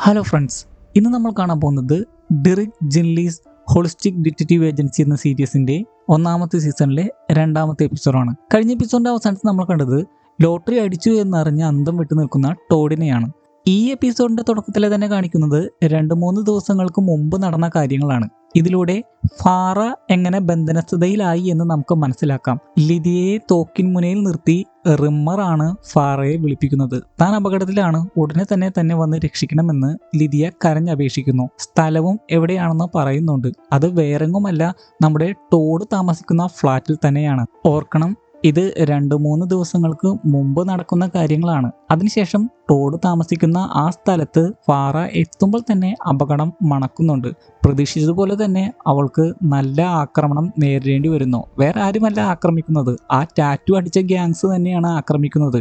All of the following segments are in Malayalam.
ഹലോ ഫ്രണ്ട്സ്, ഇന്ന് നമ്മൾ കാണാൻ പോകുന്നത് ഡിറിക് ജിൻലീസ് ഹോളിസ്റ്റിക് ഡിറ്റക്റ്റീവ് ഏജൻസി എന്ന സീരീസിന്റെ ഒന്നാമത്തെ സീസണിലെ രണ്ടാമത്തെ എപ്പിസോഡാണ്. കഴിഞ്ഞ എപ്പിസോഡിന്റെ അവസാനത്തിൽ നമ്മൾ കണ്ടത് ലോട്ടറി അടിച്ചു എന്നറിഞ്ഞ് അന്തം വിട്ടു നിൽക്കുന്ന ടോഡിനെയാണ്. ഈ എപ്പിസോഡിന്റെ തുടക്കത്തിലെ തന്നെ കാണിക്കുന്നത് 2-3 ദിവസങ്ങൾക്ക് മുമ്പ് നടന്ന കാര്യങ്ങളാണ്. ഇതിലൂടെ ഫാറ എങ്ങനെ ബന്ധനസ്ഥതയിലായി എന്ന് നമുക്ക് മനസ്സിലാക്കാം. ലിദിയയെ തോക്കിൻ മുനയിൽ നിർത്തി റിമ്മറാണ് ഫാറയെ വിളിപ്പിക്കുന്നത്. താൻ അപകടത്തിലാണ്, ഉടനെ തന്നെ വന്ന് രക്ഷിക്കണമെന്ന് ലിദിയ കരഞ്ഞപേക്ഷിക്കുന്നു. സ്ഥലവും എവിടെയാണെന്ന് പറയുന്നുണ്ട്. അത് വേറെങ്ങുമല്ല, നമ്മുടെ ടോഡ് താമസിക്കുന്ന ഫ്ലാറ്റിൽ തന്നെയാണ്. ഓർക്കണം, ഇത് 2-3 ദിവസങ്ങൾക്ക് മുമ്പ് നടക്കുന്ന കാര്യങ്ങളാണ്. അതിനുശേഷം ടോഡ് താമസിക്കുന്ന ആ സ്ഥലത്ത് ഫാറ എത്തുമ്പോൾ തന്നെ അപകടം മണക്കുന്നുണ്ട്. പ്രതീക്ഷിച്ചതുപോലെ തന്നെ അവൾക്ക് നല്ല ആക്രമണം നേരിടേണ്ടി വരുന്നു. വേറെ ആരുമല്ല ആക്രമിക്കുന്നത്, ആ ടാറ്റു അടിച്ച ഗ്യാങ്സ് തന്നെയാണ് ആക്രമിക്കുന്നത്.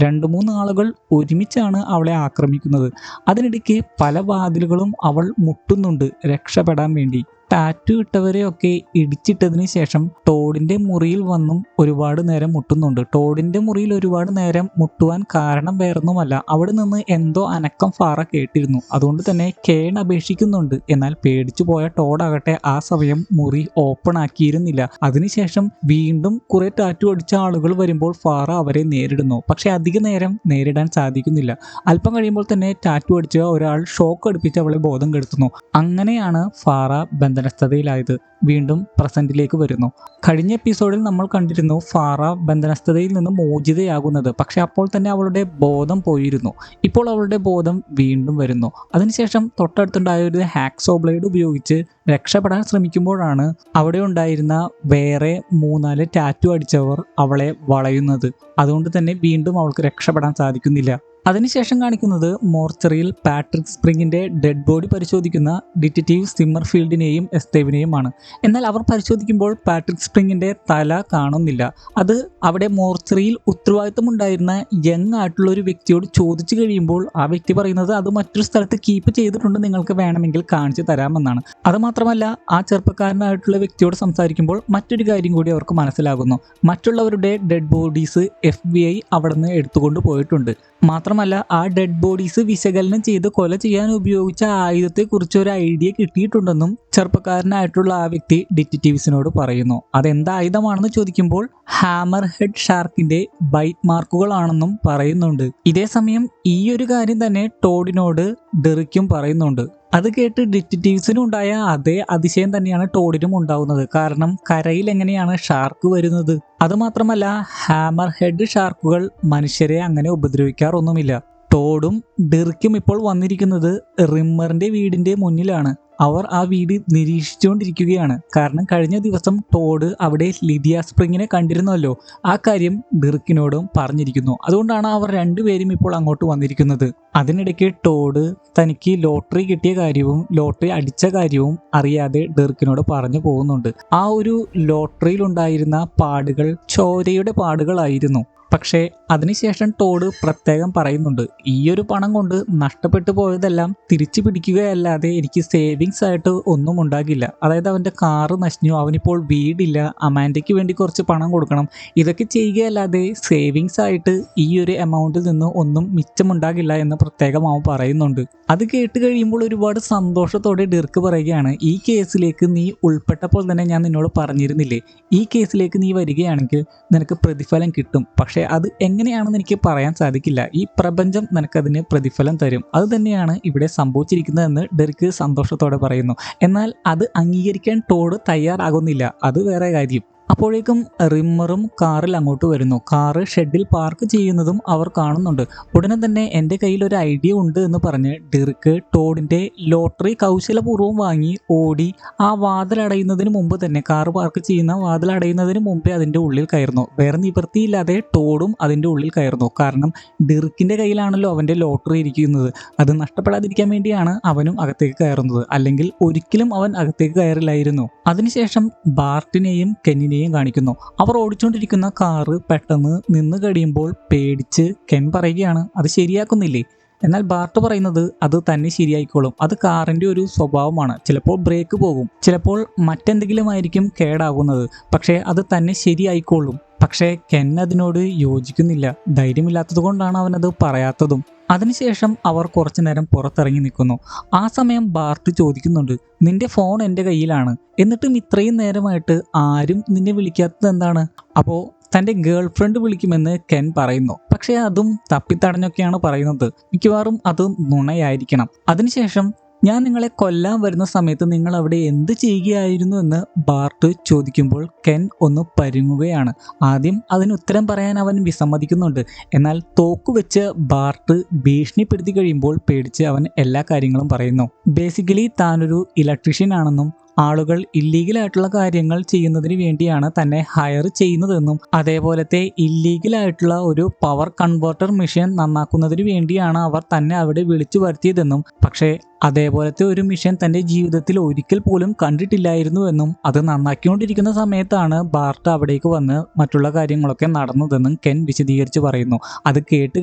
2-3 ആളുകൾ ഒരുമിച്ചാണ് അവളെ ആക്രമിക്കുന്നത്. അതിനിടയ്ക്ക് പല വാതിലുകളും അവൾ മുട്ടുന്നുണ്ട് രക്ഷപ്പെടാൻ വേണ്ടി. ടാറ്റു ഇട്ടവരെയൊക്കെ ഇടിച്ചിട്ടതിന് ശേഷം ടോഡിന്റെ മുറിയിൽ വന്നും ഒരുപാട് നേരം മുട്ടുന്നുണ്ട്. ടോഡിന്റെ മുറിയിൽ ഒരുപാട് നേരം മുട്ടുവാൻ കാരണം വേറൊന്നുമല്ല, അവിടെ നിന്ന് എന്തോ അനക്കം ഫാറ കേട്ടിരുന്നു. അതുകൊണ്ട് തന്നെ കേൺ അപേക്ഷിക്കുന്നുണ്ട്. എന്നാൽ പേടിച്ചു പോയ ടോഡാകട്ടെ ആ സമയം മുറി ഓപ്പൺ ആക്കിയിരുന്നില്ല. അതിനുശേഷം വീണ്ടും കുറെ ടാറ്റു അടിച്ച ആളുകൾ വരുമ്പോൾ ഫാറ അവരെ നേരിടുന്നു. പക്ഷെ അധിക നേരം നേരിടാൻ സാധിക്കുന്നില്ല. അല്പം കഴിയുമ്പോൾ തന്നെ ടാറ്റു അടിച്ച ഒരാൾ ഷോക്ക് അടുപ്പിച്ച് അവളെ ബോധം കെടുത്തുന്നു. അങ്ങനെയാണ് ഫാറ ബന്ധനസ്ഥതയിലായത്. വീണ്ടും പ്രസന്റിലേക്ക് വരുന്നു. കഴിഞ്ഞ എപ്പിസോഡിൽ നമ്മൾ കണ്ടിരുന്നു ഫാറ ബന്ധനസ്ഥതയിൽ നിന്ന് മോചിതയാകുന്നത്. പക്ഷെ അപ്പോൾ തന്നെ അവളുടെ ബോധം പോയിരുന്നു. ഇപ്പോൾ അവളുടെ ബോധം വീണ്ടും വരുന്നു. അതിനുശേഷം തൊട്ടടുത്തുണ്ടായ ഒരു ഹാക്സോ ബ്ലേഡ് ഉപയോഗിച്ച് രക്ഷപ്പെടാൻ ശ്രമിക്കുമ്പോഴാണ് അവിടെ ഉണ്ടായിരുന്ന വേറെ 3-4 ടാറ്റു അടിച്ചവർ അവളെ വളയുന്നത്. അതുകൊണ്ട് തന്നെ വീണ്ടും അവൾക്ക് രക്ഷപ്പെടാൻ സാധിക്കുന്നില്ല. അതിനുശേഷം കാണിക്കുന്നത് മോർച്ചറിയിൽ പാട്രിക് സ്പ്രിങ്ങിന്റെ ഡെഡ് ബോഡി പരിശോധിക്കുന്ന ഡിറ്റക്റ്റീവ് സിമ്മർഫീൽഡിനെയും എസ്തേവിനെയുമാണ്. എന്നാൽ അവർ പരിശോധിക്കുമ്പോൾ പാട്രിക് സ്പ്രിങ്ങിന്റെ തല കാണുന്നില്ല. അത് അവിടെ മോർച്ചറിയിൽ ഉത്തരവാദിത്തമുണ്ടായിരുന്ന യങ് ആയിട്ടുള്ള ഒരു വ്യക്തിയോട് ചോദിച്ചു കഴിയുമ്പോൾ ആ വ്യക്തി പറയുന്നത് അത് മറ്റൊരു സ്ഥലത്ത് കീപ്പ് ചെയ്തിട്ടുണ്ട്, നിങ്ങൾക്ക് വേണമെങ്കിൽ കാണിച്ചു തരാമെന്നാണ്. അതുമാത്രമല്ല, ആ ചെറുപ്പക്കാരനായിട്ടുള്ള വ്യക്തിയോട് സംസാരിക്കുമ്പോൾ മറ്റൊരു കാര്യം കൂടി അവർക്ക് മനസ്സിലാകുന്നു. മറ്റുള്ളവരുടെ ഡെഡ് ബോഡീസ് FBI അവിടെ നിന്ന് എടുത്തുകൊണ്ട് പോയിട്ടുണ്ട്. മാത്രമല്ല, ആ ഡെഡ് ബോഡീസ് വിശകലനം ചെയ്ത് കൊല ചെയ്യാൻ ഉപയോഗിച്ച ആയുധത്തെക്കുറിച്ച് ഒരു ഐഡിയ കിട്ടിയിട്ടുണ്ടെന്നും ചെറുപ്പക്കാരനായിട്ടുള്ള ആ വ്യക്തി ഡിറ്റക്റ്റീവ്സിനോട് പറയുന്നു. അതെന്ത് ആയുധമാണെന്ന് ചോദിക്കുമ്പോൾ ഹാമർ ഹെഡ് ഷാർക്കിന്റെ ബൈറ്റ് മാർക്കുകളാണെന്നും പറയുന്നുണ്ട്. ഇതേ സമയം ഈ ഒരു കാര്യം തന്നെ ടോഡിനോട് ഡെറിക്കും പറയുന്നുണ്ട്. അത് കേട്ട് ഡിറ്റക്റ്റീവ്സിനും ഉണ്ടായ അതേ അതിശയം തന്നെയാണ് ടോഡിനും ഉണ്ടാവുന്നത്. കാരണം കരയിൽ എങ്ങനെയാണ് ഷാർക്ക് വരുന്നത്? അതുമാത്രമല്ല, ഹാമർ ഹെഡ് ഷാർക്കുകൾ മനുഷ്യരെ അങ്ങനെ ഉപദ്രവിക്കാറൊന്നുമില്ല. ടോഡും ഡെറിക്കും ഇപ്പോൾ വന്നിരിക്കുന്നത് റിമ്മറിന്റെ വീടിന്റെ മുന്നിലാണ്. അവർ ആ വീട് നിരീക്ഷിച്ചുകൊണ്ടിരിക്കുകയാണ്. കാരണം കഴിഞ്ഞ ദിവസം ടോഡ് അവിടെ ലിദിയ സ്പ്രിങ്ങിനെ കണ്ടിരുന്നല്ലോ. ആ കാര്യം ഡെറിക്കിനോടും പറഞ്ഞിരിക്കുന്നു. അതുകൊണ്ടാണ് അവർ രണ്ടുപേരും ഇപ്പോൾ അങ്ങോട്ട് വന്നിരിക്കുന്നത്. അതിനിടയ്ക്ക് ടോഡ് തനിക്ക് ലോട്ടറി കിട്ടിയ കാര്യവും ലോട്ടറി അടിച്ച കാര്യവും അറിയാതെ ഡെറിക്കിനോട് പറഞ്ഞു പോകുന്നുണ്ട്. ആ ഒരു ലോട്ടറിയിൽ ഉണ്ടായിരുന്ന പാടുകൾ ചോരയുടെ പാടുകളായിരുന്നു. പക്ഷേ അതിനുശേഷം ടോഡ് പ്രത്യേകം പറയുന്നുണ്ട്, ഈ ഒരു പണം കൊണ്ട് നഷ്ടപ്പെട്ടു പോയതെല്ലാം തിരിച്ചു പിടിക്കുകയല്ലാതെ എനിക്ക് സേവിങ്സ് ആയിട്ട് ഒന്നും ഉണ്ടാകില്ല. അതായത് അവൻ്റെ കാറ് നശിഞ്ഞു, അവനിപ്പോൾ വീടില്ല, അമാൻഡയ്ക്ക് വേണ്ടി കുറച്ച് പണം കൊടുക്കണം. ഇതൊക്കെ ചെയ്യുകയല്ലാതെ സേവിങ്സ് ആയിട്ട് ഈ ഒരു എമൗണ്ടിൽ നിന്ന് ഒന്നും മിച്ചമുണ്ടാകില്ല എന്ന് പ്രത്യേകം അവൻ പറയുന്നുണ്ട്. അത് കേട്ട് കഴിയുമ്പോൾ ഒരുപാട് സന്തോഷത്തോടെ ഡിർക്ക് പറയുകയാണ്, ഈ കേസിലേക്ക് നീ ഉൾപ്പെട്ടപ്പോൾ തന്നെ ഞാൻ നിന്നോട് പറഞ്ഞിരുന്നില്ലേ, ഈ കേസിലേക്ക് നീ വരികയാണെങ്കിൽ നിനക്ക് പ്രതിഫലം കിട്ടും. പക്ഷേ അത് എങ്ങനെയാണെന്ന് എനിക്ക് പറയാൻ സാധിക്കില്ല. ഈ പ്രപഞ്ചം നിനക്കതിന് പ്രതിഫലം തരും. അത് തന്നെയാണ് ഇവിടെ സംഭവിച്ചിരിക്കുന്നതെന്ന് ഡെറിക്ക് സന്തോഷത്തോടെ പറയുന്നു. എന്നാൽ അത് അംഗീകരിക്കാൻ ടോഡ് തയ്യാറാകുന്നില്ല. അത് വേറെ കാര്യം. അപ്പോഴേക്കും റിമ്മറും കാറിൽ അങ്ങോട്ട് വരുന്നു. കാറ് ഷെഡിൽ പാർക്ക് ചെയ്യുന്നതും അവർ കാണുന്നുണ്ട്. ഉടനെ തന്നെ എൻ്റെ കയ്യിൽ ഒരു ഐഡിയ ഉണ്ട് എന്ന് പറഞ്ഞ് ഡിർക്ക് ടോഡിൻ്റെ ലോട്ടറി കൗശലപൂർവ്വം വാങ്ങി ഓടി ആ വാതിലടയുന്നതിന് മുമ്പ് തന്നെ, കാറ് പാർക്ക് ചെയ്യുന്ന വാതിലടയുന്നതിന് മുമ്പേ അതിൻ്റെ ഉള്ളിൽ കയറുന്നു. വേറെ നിവൃത്തിയില്ലാതെ ടോഡും അതിൻ്റെ ഉള്ളിൽ കയറുന്നു. കാരണം ഡിർക്കിൻ്റെ കയ്യിലാണല്ലോ അവൻ്റെ ലോട്ടറി ഇരിക്കുന്നത്. അത് നഷ്ടപ്പെടാതിരിക്കാൻ വേണ്ടിയാണ് അവനും അകത്തേക്ക് കയറുന്നത്. അല്ലെങ്കിൽ ഒരിക്കലും അവൻ അകത്തേക്ക് കയറില്ലായിരുന്നു. അതിനുശേഷം ബാർട്ടിനെയും കെന്നിനെയും കാണിക്കുന്നു. അവർ ഓടിച്ചുകൊണ്ടിരിക്കുന്ന കാറ് പെട്ടെന്ന് നിന്ന് കഴിയുമ്പോൾ പേടിച്ച് കെൻ പറയുകയാണ്, അത് ശരിയാക്കുന്നില്ലേ, എന്നാൽ ബാർട്ട് പറയുന്നത് അത് തന്നെ ശരിയായിക്കോളും, അത് കാറിന്റെ ഒരു സ്വഭാവമാണ്, ചിലപ്പോൾ ബ്രേക്ക് പോകും, ചിലപ്പോൾ മറ്റെന്തെങ്കിലും ആയിരിക്കും കേടാകുന്നത്, പക്ഷേ അത് തന്നെ ശരിയായിക്കോളും. പക്ഷേ കെൻ അതിനോട് യോജിക്കുന്നില്ല. ധൈര്യമില്ലാത്തത് കൊണ്ടാണ് അവനത് പറയാത്തതും. അതിനുശേഷം അവർ കുറച്ചു നേരം പുറത്തിറങ്ങി നിൽക്കുന്നു. ആ സമയം ബാർട്ട് ചോദിക്കുന്നുണ്ട്, നിന്റെ ഫോൺ എൻ്റെ കയ്യിലാണ്, എന്നിട്ടും ഇത്രയും നേരമായിട്ട് ആരും നിന്നെ വിളിക്കാത്തത് എന്താണ്? അപ്പോൾ തൻ്റെ ഗേൾ ഫ്രണ്ട് വിളിക്കുമെന്ന് കെൻ പറയുന്നു. പക്ഷേ അതും തപ്പിത്തടഞ്ഞൊക്കെയാണ് പറയുന്നത്. മിക്കവാറും അത് നുണയായിരിക്കണം. അതിനുശേഷം ഞാൻ നിങ്ങളെ കൊല്ലാൻ വരുന്ന സമയത്ത് നിങ്ങൾ അവിടെ എന്ത് ചെയ്യുകയായിരുന്നു എന്ന് ബാർട്ട് ചോദിക്കുമ്പോൾ കെൻ ഒന്ന് പരുങ്ങുകയാണ്. ആദ്യം അതിന് ഉത്തരം പറയാൻ അവൻ വിസമ്മതിക്കുന്നുണ്ട്. എന്നാൽ തോക്കുവെച്ച് ബാർട്ട് ഭീഷണിപ്പെടുത്തി കഴിയുമ്പോൾ പേടിച്ച് അവൻ എല്ലാ കാര്യങ്ങളും പറയുന്നു. ബേസിക്കലി താനൊരു ഇലക്ട്രീഷ്യൻ ആണെന്നും ആളുകൾ ഇല്ലീഗലായിട്ടുള്ള കാര്യങ്ങൾ ചെയ്യുന്നതിന് വേണ്ടിയാണ് തന്നെ ഹയർ ചെയ്യുന്നതെന്നും അതേപോലത്തെ ഇല്ലീഗലായിട്ടുള്ള ഒരു പവർ കൺവേർട്ടർ മെഷീൻ നന്നാക്കുന്നതിന് വേണ്ടിയാണ് അവർ തന്നെ അവിടെ വിളിച്ചു വരുത്തിയതെന്നും പക്ഷേ അതേപോലത്തെ ഒരു മിഷൻ തൻ്റെ ജീവിതത്തിൽ ഒരിക്കൽ പോലും കണ്ടിട്ടില്ലായിരുന്നു എന്നും അത് നന്നാക്കിക്കൊണ്ടിരിക്കുന്ന സമയത്താണ് ബാർട്ട് അവിടേക്ക് വന്ന് മറ്റുള്ള കാര്യങ്ങളൊക്കെ നടന്നതെന്നും കെൻ വിശദീകരിച്ച് പറയുന്നു. അത് കേട്ട്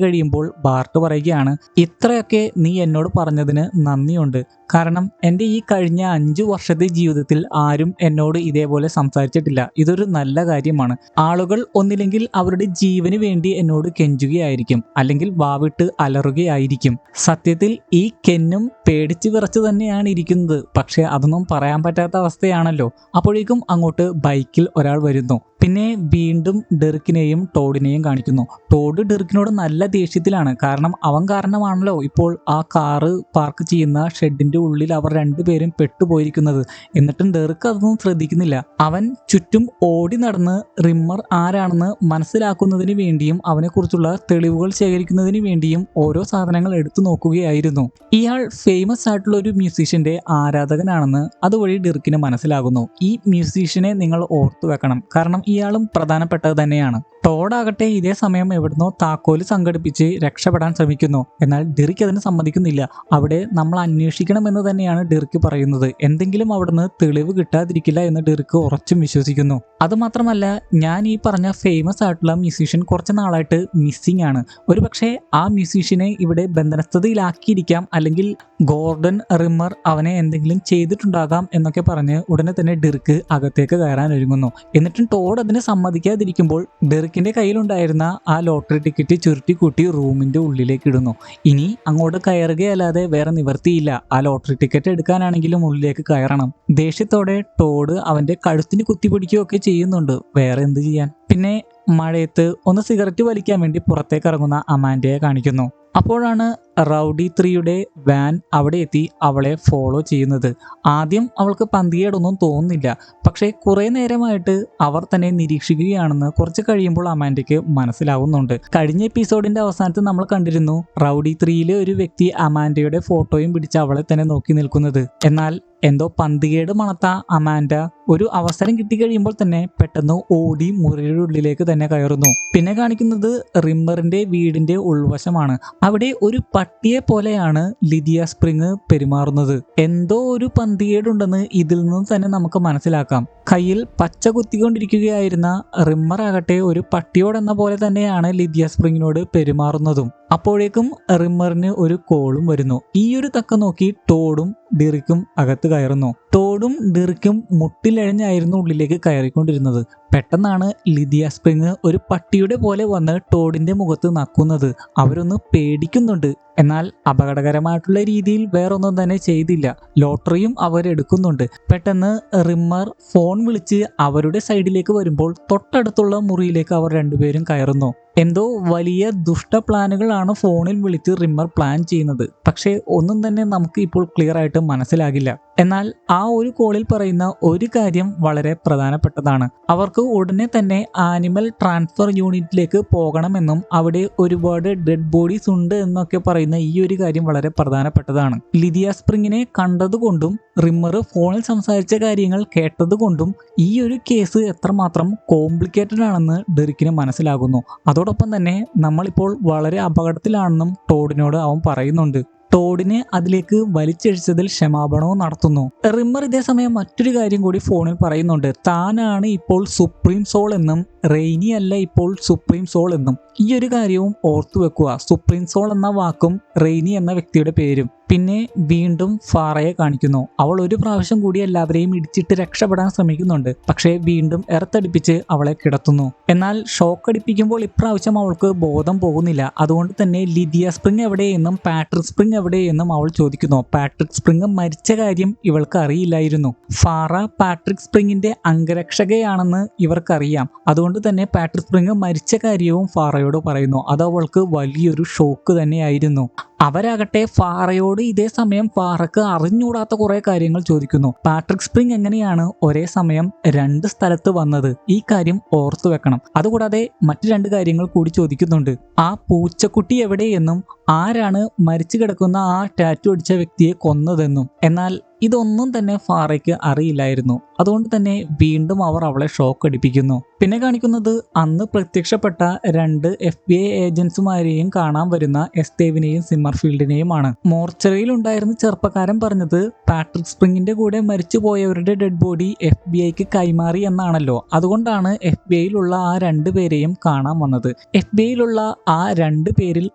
കഴിയുമ്പോൾ ബാർട്ട് പറയുകയാണ്, ഇത്രയൊക്കെ നീ എന്നോട് പറഞ്ഞതിന് നന്ദിയുണ്ട്. കാരണം എൻ്റെ ഈ കഴിഞ്ഞ 5 വർഷത്തെ ജീവിതത്തിൽ ആരും എന്നോട് ഇതേപോലെ സംസാരിച്ചിട്ടില്ല. ഇതൊരു നല്ല കാര്യമാണ്. ആളുകൾ ഒന്നില്ലെങ്കിൽ അവരുടെ ജീവന് വേണ്ടി എന്നോട് കെഞ്ചുകയായിരിക്കും, അല്ലെങ്കിൽ വാവിട്ട് അലറുകയായിരിക്കും. സത്യത്തിൽ ഈ കെന്നും പേടിച്ച് വിറച്ച് തന്നെയാണ് ഇരിക്കുന്നത്. പക്ഷെ അതൊന്നും പറയാൻ പറ്റാത്ത അവസ്ഥയാണല്ലോ. അപ്പോഴേക്കും അങ്ങോട്ട് ബൈക്കിൽ ഒരാൾ വരുന്നു. പിന്നെ വീണ്ടും ഡെറിക്കിനെയും ടോഡിനെയും കാണിക്കുന്നു. ടോഡ് ഡെറിക്കിനോട് നല്ല ദേഷ്യത്തിലാണ്. കാരണം അവൻ കാരണമാണല്ലോ ഇപ്പോൾ ആ കാറ് പാർക്ക് ചെയ്യുന്ന ഷെഡിന്റെ ഉള്ളിൽ അവർ രണ്ടുപേരും പെട്ടുപോയിരിക്കുന്നത്. എന്നിട്ടും ഡെറിക്ക് അതൊന്നും ശ്രദ്ധിക്കുന്നില്ല. അവൻ ചുറ്റും ഓടി നടന്ന് റിമ്മർ ആരാണെന്ന് മനസ്സിലാക്കുന്നതിന് വേണ്ടിയും അവനെക്കുറിച്ചുള്ള തെളിവുകൾ ശേഖരിക്കുന്നതിന് വേണ്ടിയും ഓരോ സാധനങ്ങൾ എടുത്തു നോക്കുകയായിരുന്നു. ഇയാൾ ഫേമസ് ആയിട്ടുള്ള ഒരു മ്യൂസീഷ്യന്റെ ആരാധകനാണെന്ന് അതുവഴി ഡെറിക്കിന് മനസ്സിലാകുന്നു. ഈ മ്യൂസീഷ്യനെ നിങ്ങൾ ഓർത്തു വെക്കണം, കാരണം ഇയാളും പ്രധാനപ്പെട്ടത് തന്നെയാണ്. ടോഡാകട്ടെ ഇതേ സമയം എവിടുന്നോ താക്കോല് സംഘടിപ്പിച്ച് രക്ഷപ്പെടാൻ ശ്രമിക്കുന്നു. എന്നാൽ ഡെറിക്ക് അതിന് സമ്മതിക്കുന്നില്ല. അവിടെ നമ്മൾ അന്വേഷിക്കണമെന്ന് തന്നെയാണ് ഡെറിക്ക് പറയുന്നത്. എന്തെങ്കിലും അവിടുന്ന് തെളിവ് കിട്ടാതിരിക്കില്ല എന്ന് ഡെറിക്ക് ഉറച്ചും വിശ്വസിക്കുന്നു. അതുമാത്രമല്ല, ഞാൻ ഈ പറഞ്ഞ ഫേമസ് ആയിട്ടുള്ള മ്യൂസീഷ്യൻ കുറച്ച് നാളായിട്ട് മിസ്സിംഗ് ആണ്. ഒരുപക്ഷെ ആ മ്യൂസീഷ്യനെ ഇവിടെ ബന്ധനസ്ഥതയിലാക്കിയിരിക്കാം, അല്ലെങ്കിൽ ഗോർഡൻ റിമ്മർ അവനെ എന്തെങ്കിലും ചെയ്തിട്ടുണ്ടാകാം എന്നൊക്കെ പറഞ്ഞ് ഉടനെ തന്നെ ഡെറിക്ക് അകത്തേക്ക് കയറാൻ ഒരുങ്ങുന്നു. എന്നിട്ടും ടോഡ് അതിന് സമ്മതിക്കാതിരിക്കുമ്പോൾ ഡെറിക്കിന്റെ കയ്യിലുണ്ടായിരുന്ന ആ ലോട്ടറി ടിക്കറ്റ് ചുരുട്ടിക്കൂട്ടി റൂമിന്റെ ഉള്ളിലേക്ക് ഇടുന്നു. ഇനി അങ്ങോട്ട് കയറുകയല്ലാതെ വേറെ നിവർത്തിയില്ല. ആ ലോട്ടറി ടിക്കറ്റ് എടുക്കാനാണെങ്കിലും ഉള്ളിലേക്ക് കയറണം. ദേഷ്യത്തോടെ ടോഡ് അവന്റെ കഴുത്തിന് കുത്തിപ്പിടിക്കുകയൊക്കെ ചെയ്യുന്നുണ്ട്. വേറെ എന്ത് ചെയ്യാൻ? പിന്നെ മഴയത്ത് ഒന്ന് സിഗരറ്റ് വലിക്കാൻ വേണ്ടി പുറത്തേക്ക് ഇറങ്ങുന്ന അമാൻഡയെ കാണിക്കുന്നു. അപ്പോഴാണ് റൗഡി 3യുടെ വാൻ അവിടെ എത്തി അവളെ ഫോളോ ചെയ്യുന്നത്. ആദ്യം അവൾക്ക് പന്തികേടൊന്നും തോന്നുന്നില്ല. പക്ഷേ കുറെ നേരമായിട്ട് അവർ തന്നെ നിരീക്ഷിക്കുകയാണെന്ന് കുറച്ച് കഴിയുമ്പോൾ അമാൻഡയ്ക്ക് മനസ്സിലാവുന്നുണ്ട്. കഴിഞ്ഞ എപ്പിസോഡിന്റെ അവസാനത്ത് നമ്മൾ കണ്ടിരുന്നു റൗഡി 3യിലെ ഒരു വ്യക്തി അമാൻഡയുടെ ഫോട്ടോയും പിടിച്ച് അവളെ തന്നെ നോക്കി നിൽക്കുന്നത്. എന്നാൽ എന്തോ പന്തികേട് മണത്ത അമാൻഡ ഒരു അവസരം കിട്ടിക്കഴിയുമ്പോൾ തന്നെ പെട്ടെന്ന് ഓടി മുറിയുടെ ഉള്ളിലേക്ക് തന്നെ കയറുന്നു. പിന്നെ കാണിക്കുന്നത് റിമ്മറിന്റെ വീടിന്റെ ഉൾവശമാണ്. അവിടെ ഒരു പട്ടിയെ പോലെയാണ് ലിദിയ സ്പ്രിങ് പെരുമാറുന്നത്. എന്തോ ഒരു പന്തികേടുണ്ടെന്ന് ഇതിൽ നിന്ന് തന്നെ നമുക്ക് മനസ്സിലാക്കാം. കയ്യിൽ പച്ച കുത്തിക്കൊണ്ടിരിക്കുകയായിരുന്ന റിമ്മർ ആകട്ടെ ഒരു പട്ടിയോടെന്ന പോലെ തന്നെയാണ് ലിദിയ സ്പ്രിങ്ങിനോട് പെരുമാറുന്നതും. അപ്പോഴേക്കും റിമ്മറിന് ഒരു കോളും വരുന്നു. ഈ ഒരു തക്ക നോക്കി ടോഡും ഡെറിക്കും അകത്ത് കയറുന്നു. ടോഡും ഡെറിക്കും മുട്ടിലഴഞ്ഞായിരുന്നു ഉള്ളിലേക്ക് കയറിക്കൊണ്ടിരുന്നത്. പെട്ടെന്നാണ് ലിദിയ സ്പ്രിങ് ഒരു പട്ടിയുടെ പോലെ വന്ന് ടോഡിന്റെ മുഖത്ത് നക്കുന്നത്. അവരൊന്ന് പേടിക്കുന്നുണ്ട്. എന്നാൽ അപകടകരമായിട്ടുള്ള രീതിയിൽ വേറൊന്നും തന്നെ ചെയ്തില്ല. ലോട്ടറിയും അവരെടുക്കുന്നുണ്ട്. പെട്ടെന്ന് റിമ്മർ ഫോൺ വിളിച്ച് അവരുടെ സൈഡിലേക്ക് വരുമ്പോൾ തൊട്ടടുത്തുള്ള മുറിയിലേക്ക് അവർ രണ്ടുപേരും കയറുന്നു. എന്തോ വലിയ ദുഷ്ട പ്ലാനുകളാണ് ഫോണിൽ വിളിച്ച് റിമ്മർ പ്ലാൻ ചെയ്യുന്നത്. പക്ഷേ ഒന്നും തന്നെ നമുക്ക് ഇപ്പോൾ ക്ലിയർ ആയിട്ട് മനസ്സിലാകില്ല. എന്നാൽ ആ ഒരു കോളിൽ പറയുന്ന ഒരു കാര്യം വളരെ പ്രധാനപ്പെട്ടതാണ്. അവർക്ക് ഉടനെ തന്നെ ആനിമൽ ട്രാൻസ്ഫർ യൂണിറ്റിലേക്ക് പോകണമെന്നും അവിടെ ഒരുപാട് ഡെഡ് ബോഡീസ് ഉണ്ട് എന്നൊക്കെ പറയുന്ന ഈ ഒരു കാര്യം വളരെ പ്രധാനപ്പെട്ടതാണ്. ലിദിയ സ്പ്രിങ്ങിനെ കണ്ടതുകൊണ്ടും റിമ്മർ ഫോണിൽ സംസാരിച്ച കാര്യങ്ങൾ കേട്ടതുകൊണ്ടും ഈ ഒരു കേസ് എത്രമാത്രം കോംപ്ലിക്കേറ്റഡ് ആണെന്ന് ഡെറിക്കിന് മനസ്സിലാകുന്നു. അതോടൊപ്പം തന്നെ നമ്മളിപ്പോൾ വളരെ അപകടത്തിലാണെന്നും ടോഡിനോട് അവൻ പറയുന്നുണ്ട്. ടോഡിനെ അതിലേക്ക് വലിച്ചഴിച്ചതിൽ ക്ഷമാപണവും നടത്തുന്നു. റിമ്മർ ഇതേ സമയം മറ്റൊരു കാര്യം കൂടി ഫോണിൽ പറയുന്നുണ്ട്. താനാണ് ഇപ്പോൾ സുപ്രീം സോൾ എന്നും റെയ്നി അല്ല ഇപ്പോൾ സുപ്രീം സോൾ എന്നും. ഈ ഒരു കാര്യവും ഓർത്തു വെക്കുക. സുപ്രീം സോൾ എന്ന വാക്കും റെയ്നി എന്ന വ്യക്തിയുടെ പേരും. പിന്നെ വീണ്ടും ഫാറയെ കാണിക്കുന്നു. അവൾ ഒരു പ്രാവശ്യം കൂടി എല്ലാവരെയും ഇടിച്ചിട്ട് രക്ഷപ്പെടാൻ ശ്രമിക്കുന്നുണ്ട്. പക്ഷേ വീണ്ടും എർത്തടിപ്പിച്ച് അവളെ കിടത്തുന്നു. എന്നാൽ ഷോക്ക് അടിപ്പിക്കുമ്പോൾ ഇപ്രാവശ്യം അവൾക്ക് ബോധം പോകുന്നില്ല. അതുകൊണ്ട് തന്നെ ലിദിയ സ്പ്രിംഗ് എവിടെയെന്നും പാട്രിക് സ്പ്രിംഗ് എവിടെയെന്നും അവൾ ചോദിക്കുന്നു. പാട്രിക് സ്പ്രിംഗ് മരിച്ച കാര്യം ഇവൾക്ക് അറിയില്ലായിരുന്നു. ഫാറ പാട്രിക് സ്പ്രിംഗിന്റെ അംഗരക്ഷകയാണെന്ന് ഇവർക്കറിയാം. അതുകൊണ്ട് തന്നെ പാട്രിക് സ്പ്രിംഗ് മരിച്ച കാര്യവും ഫാറയോട് പറയുന്നു. അത് അവൾക്ക് വലിയൊരു ഷോക്ക് തന്നെയായിരുന്നു. അവരാകട്ടെ ഫാറയോട് ഇതേ സമയം ഫാറക്ക് അറിഞ്ഞൂടാത്ത കുറെ കാര്യങ്ങൾ ചോദിക്കുന്നു. പാട്രിക് സ്പ്രിംഗ് എങ്ങനെയാണ് ഒരേ സമയം 2 സ്ഥലത്ത് വന്നത്? ഈ കാര്യം ഓർത്തു വെക്കണം. അതുകൂടാതെ മറ്റു 2 കാര്യങ്ങൾ കൂടി ചോദിക്കുന്നുണ്ട്. ആ പൂച്ചക്കുട്ടി എവിടെയെന്നും ആരാണ് മരിച്ചു കിടക്കുന്ന ആ ടാറ്റു അടിച്ച വ്യക്തിയെ കൊന്നതെന്നും. എന്നാൽ ഇതൊന്നും തന്നെ ഫാറയ്ക്ക് അറിയില്ലായിരുന്നു. അതുകൊണ്ട് തന്നെ വീണ്ടും അവർ അവളെ ഷോക്ക് അടിപ്പിക്കുന്നു. പിന്നെ കാണിക്കുന്നത് അന്ന് പ്രത്യക്ഷപ്പെട്ട 2 FBI ഏജന്റ്സുമാരെയും കാണാൻ വരുന്ന എസ്തേവിനെയും സിമ്മർഫീൽഡിനെയുമാണ്. മോർച്ചറിയിൽ ഉണ്ടായിരുന്ന ചെറുപ്പക്കാരൻ പറഞ്ഞത് പാട്രിക് സ്പ്രിംഗിന്റെ കൂടെ മരിച്ചുപോയവരുടെ ഡെഡ് ബോഡി FBIക്ക് കൈമാറി എന്നാണല്ലോ. അതുകൊണ്ടാണ് FBIയിലുള്ള ആ 2 പേരെയും കാണാൻ വന്നത്. FBIയിലുള്ള ആ 2 പേരിൽ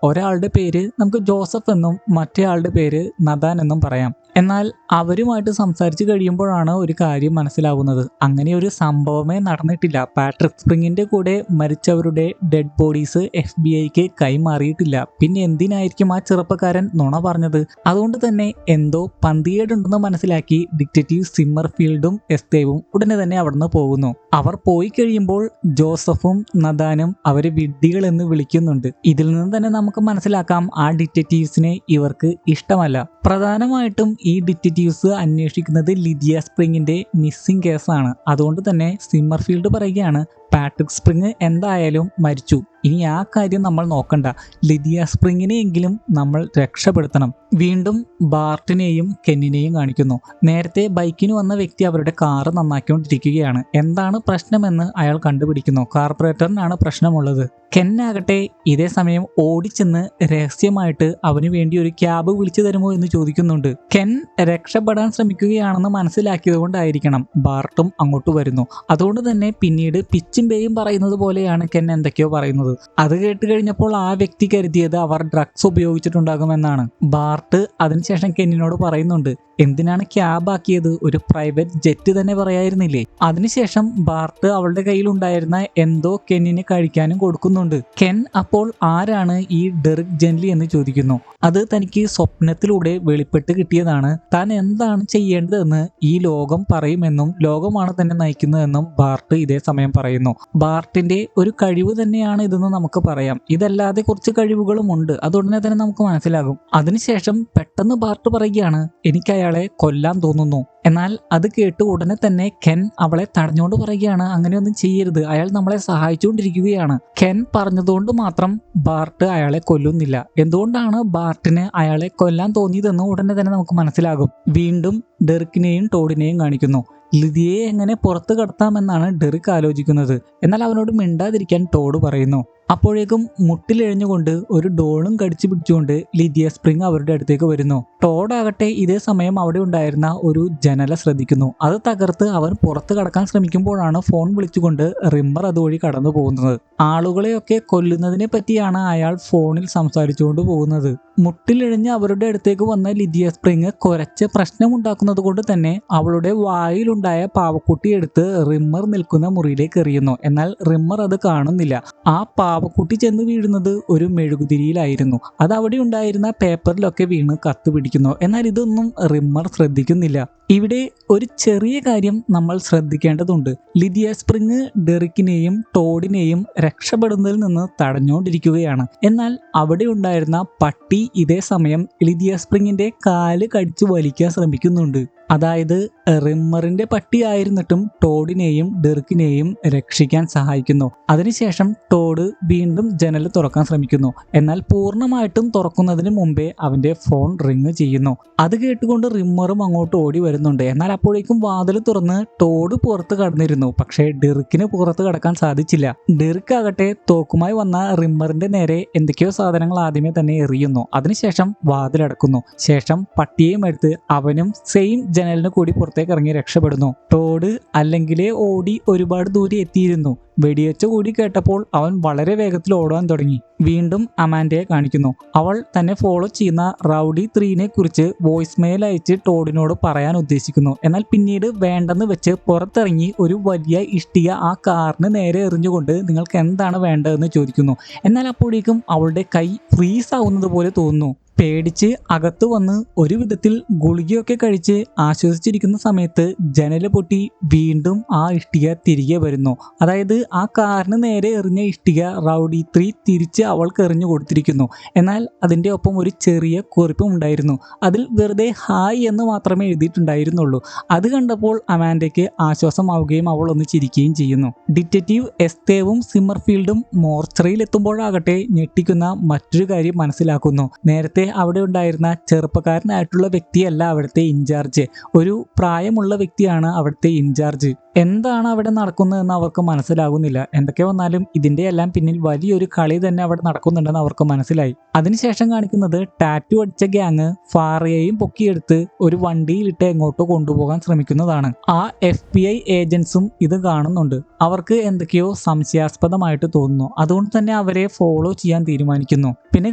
ഒരാളുടെ പേര് നമുക്ക് ജോസഫ് എന്നും മറ്റേയാളുടെ പേര് നദാൻ എന്നും പറയാം. എന്നാൽ അവരുമായിട്ട് സംസാരിച്ച് കഴിയുമ്പോഴാണ് ഒരു കാര്യം മനസ്സിലാവുന്നത്. അങ്ങനെ ഒരു സംഭവമേ നടന്നിട്ടില്ല. പാട്രിക് സ്പ്രിംഗിന്റെ കൂടെ മരിച്ചവരുടെ ഡെഡ് ബോഡീസ് FBIക്ക് കൈമാറിയിട്ടില്ല. പിന്നെ എന്തിനായിരിക്കും ആ ചെറുപ്പക്കാരൻ നുണ പറഞ്ഞത്? അതുകൊണ്ട് തന്നെ എന്തോ പന്തികേടുണ്ടെന്ന് മനസ്സിലാക്കി ഡിറ്റക്റ്റീവ് സിമ്മർഫീൽഡും എസ്തേവും ഉടനെ തന്നെ അവിടുന്ന് പോകുന്നു. അവർ പോയി കഴിയുമ്പോൾ ജോസഫും നദാനും അവരെ വിഡ്ഢികൾ എന്ന് വിളിക്കുന്നുണ്ട്. ഇതിൽ നിന്ന് തന്നെ നമുക്ക് മനസ്സിലാക്കാം ആ ഡിറ്റക്റ്റീവ്സിനെ ഇവർക്ക് ഇഷ്ടമല്ല. പ്രധാനമായിട്ടും ഈ ഡിറ്റക്റ്റീവ്സ് അന്വേഷിക്കുന്നത് ലിദിയ സ്പ്രിംഗിന്റെ മിസ്സിംഗ് കേസാണ്. അതുകൊണ്ട് തന്നെ സിമ്മർഫീൽഡ് പറയുകയാണ് പാട്രിക് സ്പ്രിംഗ് എന്തായാലും മരിച്ചു. ഇനി ആ കാര്യം നമ്മൾ നോക്കണ്ട. ലിദിയ സ്പ്രിംഗിനെയെങ്കിലും നമ്മൾ രക്ഷപ്പെടുത്തണം. വീണ്ടും ബാർട്ടിനെയും കെന്നിനെയും കാണിക്കുന്നു. നേരത്തെ ബൈക്കിന് വന്ന വ്യക്തി അവരുടെ കാറ് നന്നാക്കിക്കൊണ്ടിരിക്കുകയാണ്. എന്താണ് പ്രശ്നമെന്ന് അയാൾ കണ്ടുപിടിക്കുന്നു. കാർബറേറ്ററിനാണ് പ്രശ്നമുള്ളത്. കെൻ ആകട്ടെ ഇതേ സമയം ഓടിച്ചെന്ന് രഹസ്യമായിട്ട് അവന് വേണ്ടി ഒരു ക്യാബ് വിളിച്ചു തരുമോ എന്ന് ചോദിക്കുന്നുണ്ട്. കെൻ രക്ഷപ്പെടാൻ ശ്രമിക്കുകയാണെന്ന് മനസ്സിലാക്കിയത് കൊണ്ടായിരിക്കണം ബാർട്ടും അങ്ങോട്ട് വരുന്നു. അതുകൊണ്ട് തന്നെ പിന്നീട് പിച്ചും പേയും പറയുന്നത് പോലെയാണ് കെൻ എന്തൊക്കെയോ പറയുന്നത്. അത് കേട്ട് കഴിഞ്ഞപ്പോൾ ആ വ്യക്തി കരുതിയത് അവർ ഡ്രഗ്സ് ഉപയോഗിച്ചിട്ടുണ്ടാകുമെന്നാണ്. ബാർട്ട് അതിനുശേഷം കെന്നിനോട് പറയുന്നുണ്ട്, എന്തിനാണ് ക്യാബ് ആക്കിയത്? ഒരു പ്രൈവറ്റ് ജെറ്റ് തന്നെ പറയായിരുന്നില്ലേ? അതിനുശേഷം ബാർട്ട് അവളുടെ കയ്യിൽ ഉണ്ടായിരുന്ന എന്തോ കെന്നിന് കഴിക്കാനും കൊടുക്കുന്നുണ്ട്. കെൻ അപ്പോൾ ആരാണ് ഈ ഡെറിക് ജെൻലി എന്ന് ചോദിക്കുന്നു. അത് തനിക്ക് സ്വപ്നത്തിലൂടെ വെളിപ്പെട്ട് കിട്ടിയതാണ്. താൻ എന്താണ് ചെയ്യേണ്ടതെന്ന് ഈ ലോകം പറയുമെന്നും ലോകമാണ് തന്നെ നയിക്കുന്നതെന്നും ബാർട്ട് ഇതേ സമയം പറയുന്നു. ബാർട്ടിന്റെ ഒരു കഴിവ് തന്നെയാണ് ഇതെന്ന് നമുക്ക് പറയാം. ഇതല്ലാതെ കുറച്ച് കഴിവുകളും ഉണ്ട്. അതുടനെ തന്നെ നമുക്ക് മനസ്സിലാകും. അതിനുശേഷം പെട്ടെന്ന് ബാർട്ട് പറയുകയാണ്, എനിക്ക് അയാളെ കൊല്ലാൻ തോന്നുന്നു. എന്നാൽ അത് കേട്ട് ഉടനെ തന്നെ കെൻ അവളെ തടഞ്ഞുകൊണ്ട് പറയുകയാണ്, അങ്ങനെയൊന്നും ചെയ്യരുത്, അയാൾ നമ്മളെ സഹായിച്ചുകൊണ്ടിരിക്കുകയാണ്. കെൻ പറഞ്ഞതുകൊണ്ട് മാത്രം ബാർട്ട് അയാളെ കൊല്ലുന്നില്ല. എന്തുകൊണ്ടാണ് ബാർട്ടിന് അയാളെ കൊല്ലാൻ തോന്നിയതെന്ന് ഉടനെ തന്നെ നമുക്ക് മനസ്സിലാകും. വീണ്ടും ഡെറിക്കിനെയും ടോഡിനെയും കാണിക്കുന്നു. ലിദിയെ എങ്ങനെ പുറത്ത് കടത്താമെന്നാണ് ഡെറിക് ആലോചിക്കുന്നത്. എന്നാൽ അവനോട് മിണ്ടാതിരിക്കാൻ ടോഡ് പറയുന്നു. അപ്പോഴേക്കും മുട്ടിലെഴിഞ്ഞുകൊണ്ട് ഒരു ഡോളും കടിച്ചു പിടിച്ചുകൊണ്ട് ലിദിയ സ്പ്രിംഗ് അവരുടെ അടുത്തേക്ക് വരുന്നു. ടോഡാകട്ടെ ഇതേ സമയം അവിടെ ഉണ്ടായിരുന്ന ഒരു ജനല ശ്രദ്ധിക്കുന്നു. അത് തകർത്ത് അവൻ പുറത്ത് കടക്കാൻ ശ്രമിക്കുമ്പോഴാണ് ഫോൺ വിളിച്ചുകൊണ്ട് റിമ്മർ അതുവഴി കടന്നു പോകുന്നത്. ആളുകളെയൊക്കെ കൊല്ലുന്നതിനെ പറ്റിയാണ് അയാൾ ഫോണിൽ സംസാരിച്ചുകൊണ്ട് പോകുന്നത്. മുട്ടിലിഴഞ്ഞ് അവരുടെ അടുത്തേക്ക് വന്ന ലിദിയ സ്പ്രിംഗ് കുറച്ച് പ്രശ്നമുണ്ടാക്കുന്നത് കൊണ്ട് തന്നെ അവളുടെ വായിലുണ്ടായ പാവക്കുട്ടി എടുത്ത് റിമ്മർ നിൽക്കുന്ന മുറിയിലേക്ക് എറിയുന്നു. എന്നാൽ റിമ്മർ അത് കാണുന്നില്ല. ആ പാവക്കുട്ടി ചെന്ന് വീഴുന്നത് ഒരു മെഴുകുതിരിയിലായിരുന്നു. അത് അവിടെ ഉണ്ടായിരുന്ന പേപ്പറിലൊക്കെ വീണ് കത്തുപിടിക്കുന്നു. എന്നാൽ ഇതൊന്നും റിമ്മർ ശ്രദ്ധിക്കുന്നില്ല. ഇവിടെ ഒരു ചെറിയ കാര്യം നമ്മൾ ശ്രദ്ധിക്കേണ്ടതുണ്ട്. ലിദിയ സ്പ്രിംഗ് ഡെറിക്കിനെയും ടോഡിനെയും രക്ഷപ്പെടുന്നതിൽ നിന്ന് തടഞ്ഞുകൊണ്ടിരിക്കുകയാണ്. എന്നാൽ അവിടെ ഉണ്ടായിരുന്ന പട്ടി ഇതേ സമയം ലിദിയ സ്പ്രിംഗിന്റെ കാല് കടിച്ചു വലിക്കാൻ ശ്രമിക്കുന്നുണ്ട്. അതായത് റിമ്മറിന്റെ പട്ടിയായിരുന്നിട്ടും ടോഡിനെയും ഡെറിക്കിനെയും രക്ഷിക്കാൻ സഹായിക്കുന്നു. അതിനുശേഷം ടോഡ് വീണ്ടും ജനൽ തുറക്കാൻ ശ്രമിക്കുന്നു. എന്നാൽ പൂർണ്ണമായിട്ടും തുറക്കുന്നതിന് മുമ്പേ അവന്റെ ഫോൺ റിങ് ചെയ്യുന്നു. അത് കേട്ടുകൊണ്ട് റിമ്മറും അങ്ങോട്ട് ഓടി വരുന്നുണ്ട്. എന്നാൽ അപ്പോഴേക്കും വാതിൽ തുറന്ന് ടോഡ് പുറത്ത് കടന്നിരുന്നു. പക്ഷേ ഡെറിക്കിന് പുറത്ത് കടക്കാൻ സാധിച്ചില്ല. ഡെറിക് ആകട്ടെ തോക്കുമായി വന്ന റിമ്മറിന്റെ നേരെ എന്തൊക്കെയോ സാധനങ്ങൾ ആദ്യമേ തന്നെ എറിയുന്നു. അതിനുശേഷം വാതിലടക്കുന്നു. ശേഷം പട്ടിയെയും എടുത്ത് അവനും സെയിം ജനലിന് കൂടി പുറത്തേക്ക് ഇറങ്ങി രക്ഷപ്പെടുന്നു. ടോഡ് അല്ലെങ്കിലേ ഓടി ഒരുപാട് ദൂരെ എത്തിയിരുന്നു. വെടിയേച്ച കൂടി കേട്ടപ്പോൾ അവൻ വളരെ വേഗത്തിൽ ഓടാൻ തുടങ്ങി. വീണ്ടും അമാൻഡയെ കാണിക്കുന്നു. അവൾ തന്നെ ഫോളോ ചെയ്യുന്ന റൗഡി 3നെ കുറിച്ച് വോയിസ് മെയിൽ അയച്ച് ടോഡിനോട് പറയാൻ ഉദ്ദേശിക്കുന്നു. എന്നാൽ പിന്നീട് വേണ്ടെന്ന് വെച്ച് പുറത്തിറങ്ങി ഒരു വലിയ ഇഷ്ടിക ആ കാറിന് നേരെ എറിഞ്ഞുകൊണ്ട് നിങ്ങൾക്ക് എന്താണ് വേണ്ടതെന്ന് ചോദിക്കുന്നു. എന്നാൽ അപ്പോഴേക്കും അവളുടെ കൈ ഫ്രീസ് ആവുന്നത് പോലെ തോന്നുന്നു. പേടിച്ച് അകത്ത് വന്ന് ഒരു വിധത്തിൽ ഗുളികയൊക്കെ കഴിച്ച് ആശ്വസിച്ചിരിക്കുന്ന സമയത്ത് ജനല് പൊട്ടി വീണ്ടും ആ ഇഷ്ടിക തിരികെ വരുന്നു. അതായത് ആ കാറിന് നേരെ എറിഞ്ഞ ഇഷ്ടിക റൗഡി 3 തിരിച്ച് അവൾക്ക് എറിഞ്ഞു കൊടുത്തിരിക്കുന്നു. എന്നാൽ അതിൻ്റെ ഒപ്പം ഒരു ചെറിയ കുറിപ്പും ഉണ്ടായിരുന്നു. അതിൽ വെറുതെ ഹായ് എന്ന് മാത്രമേ എഴുതിയിട്ടുണ്ടായിരുന്നുള്ളൂ. അത് കണ്ടപ്പോൾ അമാൻഡയ്ക്ക് ആശ്വാസമാവുകയും അവൾ ഒന്ന് ചിരിക്കുകയും ചെയ്യുന്നു. ഡിറ്റക്റ്റീവ് എസ്തേവും സിമ്മർഫീൽഡും മോർച്ചറിയിൽ എത്തുമ്പോഴാകട്ടെ ഞെട്ടിക്കുന്ന മറ്റൊരു കാര്യം മനസ്സിലാക്കുന്നു. നേരത്തെ അവിടെ ഉണ്ടായിരുന്ന ചെറുപ്പക്കാരനായിട്ടുള്ള വ്യക്തിയല്ല അവിടുത്തെ ഇൻചാർജ്. ഒരു പ്രായമുള്ള വ്യക്തിയാണ് അവിടുത്തെ ഇൻചാർജ്. എന്താണ് അവിടെ നടക്കുന്നതെന്ന് അവർക്ക് മനസ്സിലാകുന്നില്ല. എന്തൊക്കെ വന്നാലും ഇതിൻ്റെ എല്ലാം പിന്നിൽ വലിയൊരു കളി തന്നെ അവിടെ നടക്കുന്നുണ്ടെന്ന് അവർക്ക് മനസ്സിലായി. അതിനുശേഷം കാണിക്കുന്നത് ടാറ്റു അടിച്ച ഗ്യാങ് ഫാറയെയും പൊക്കിയെടുത്ത് ഒരു വണ്ടിയിലിട്ട് എങ്ങോട്ടോ കൊണ്ടുപോകാൻ ശ്രമിക്കുന്നതാണ്. ആ FBI ഏജൻസും ഇത് കാണുന്നുണ്ട്. അവർക്ക് എന്തൊക്കെയോ സംശയാസ്പദമായിട്ട് തോന്നുന്നു. അതുകൊണ്ട് തന്നെ അവരെ ഫോളോ ചെയ്യാൻ തീരുമാനിക്കുന്നു. പിന്നെ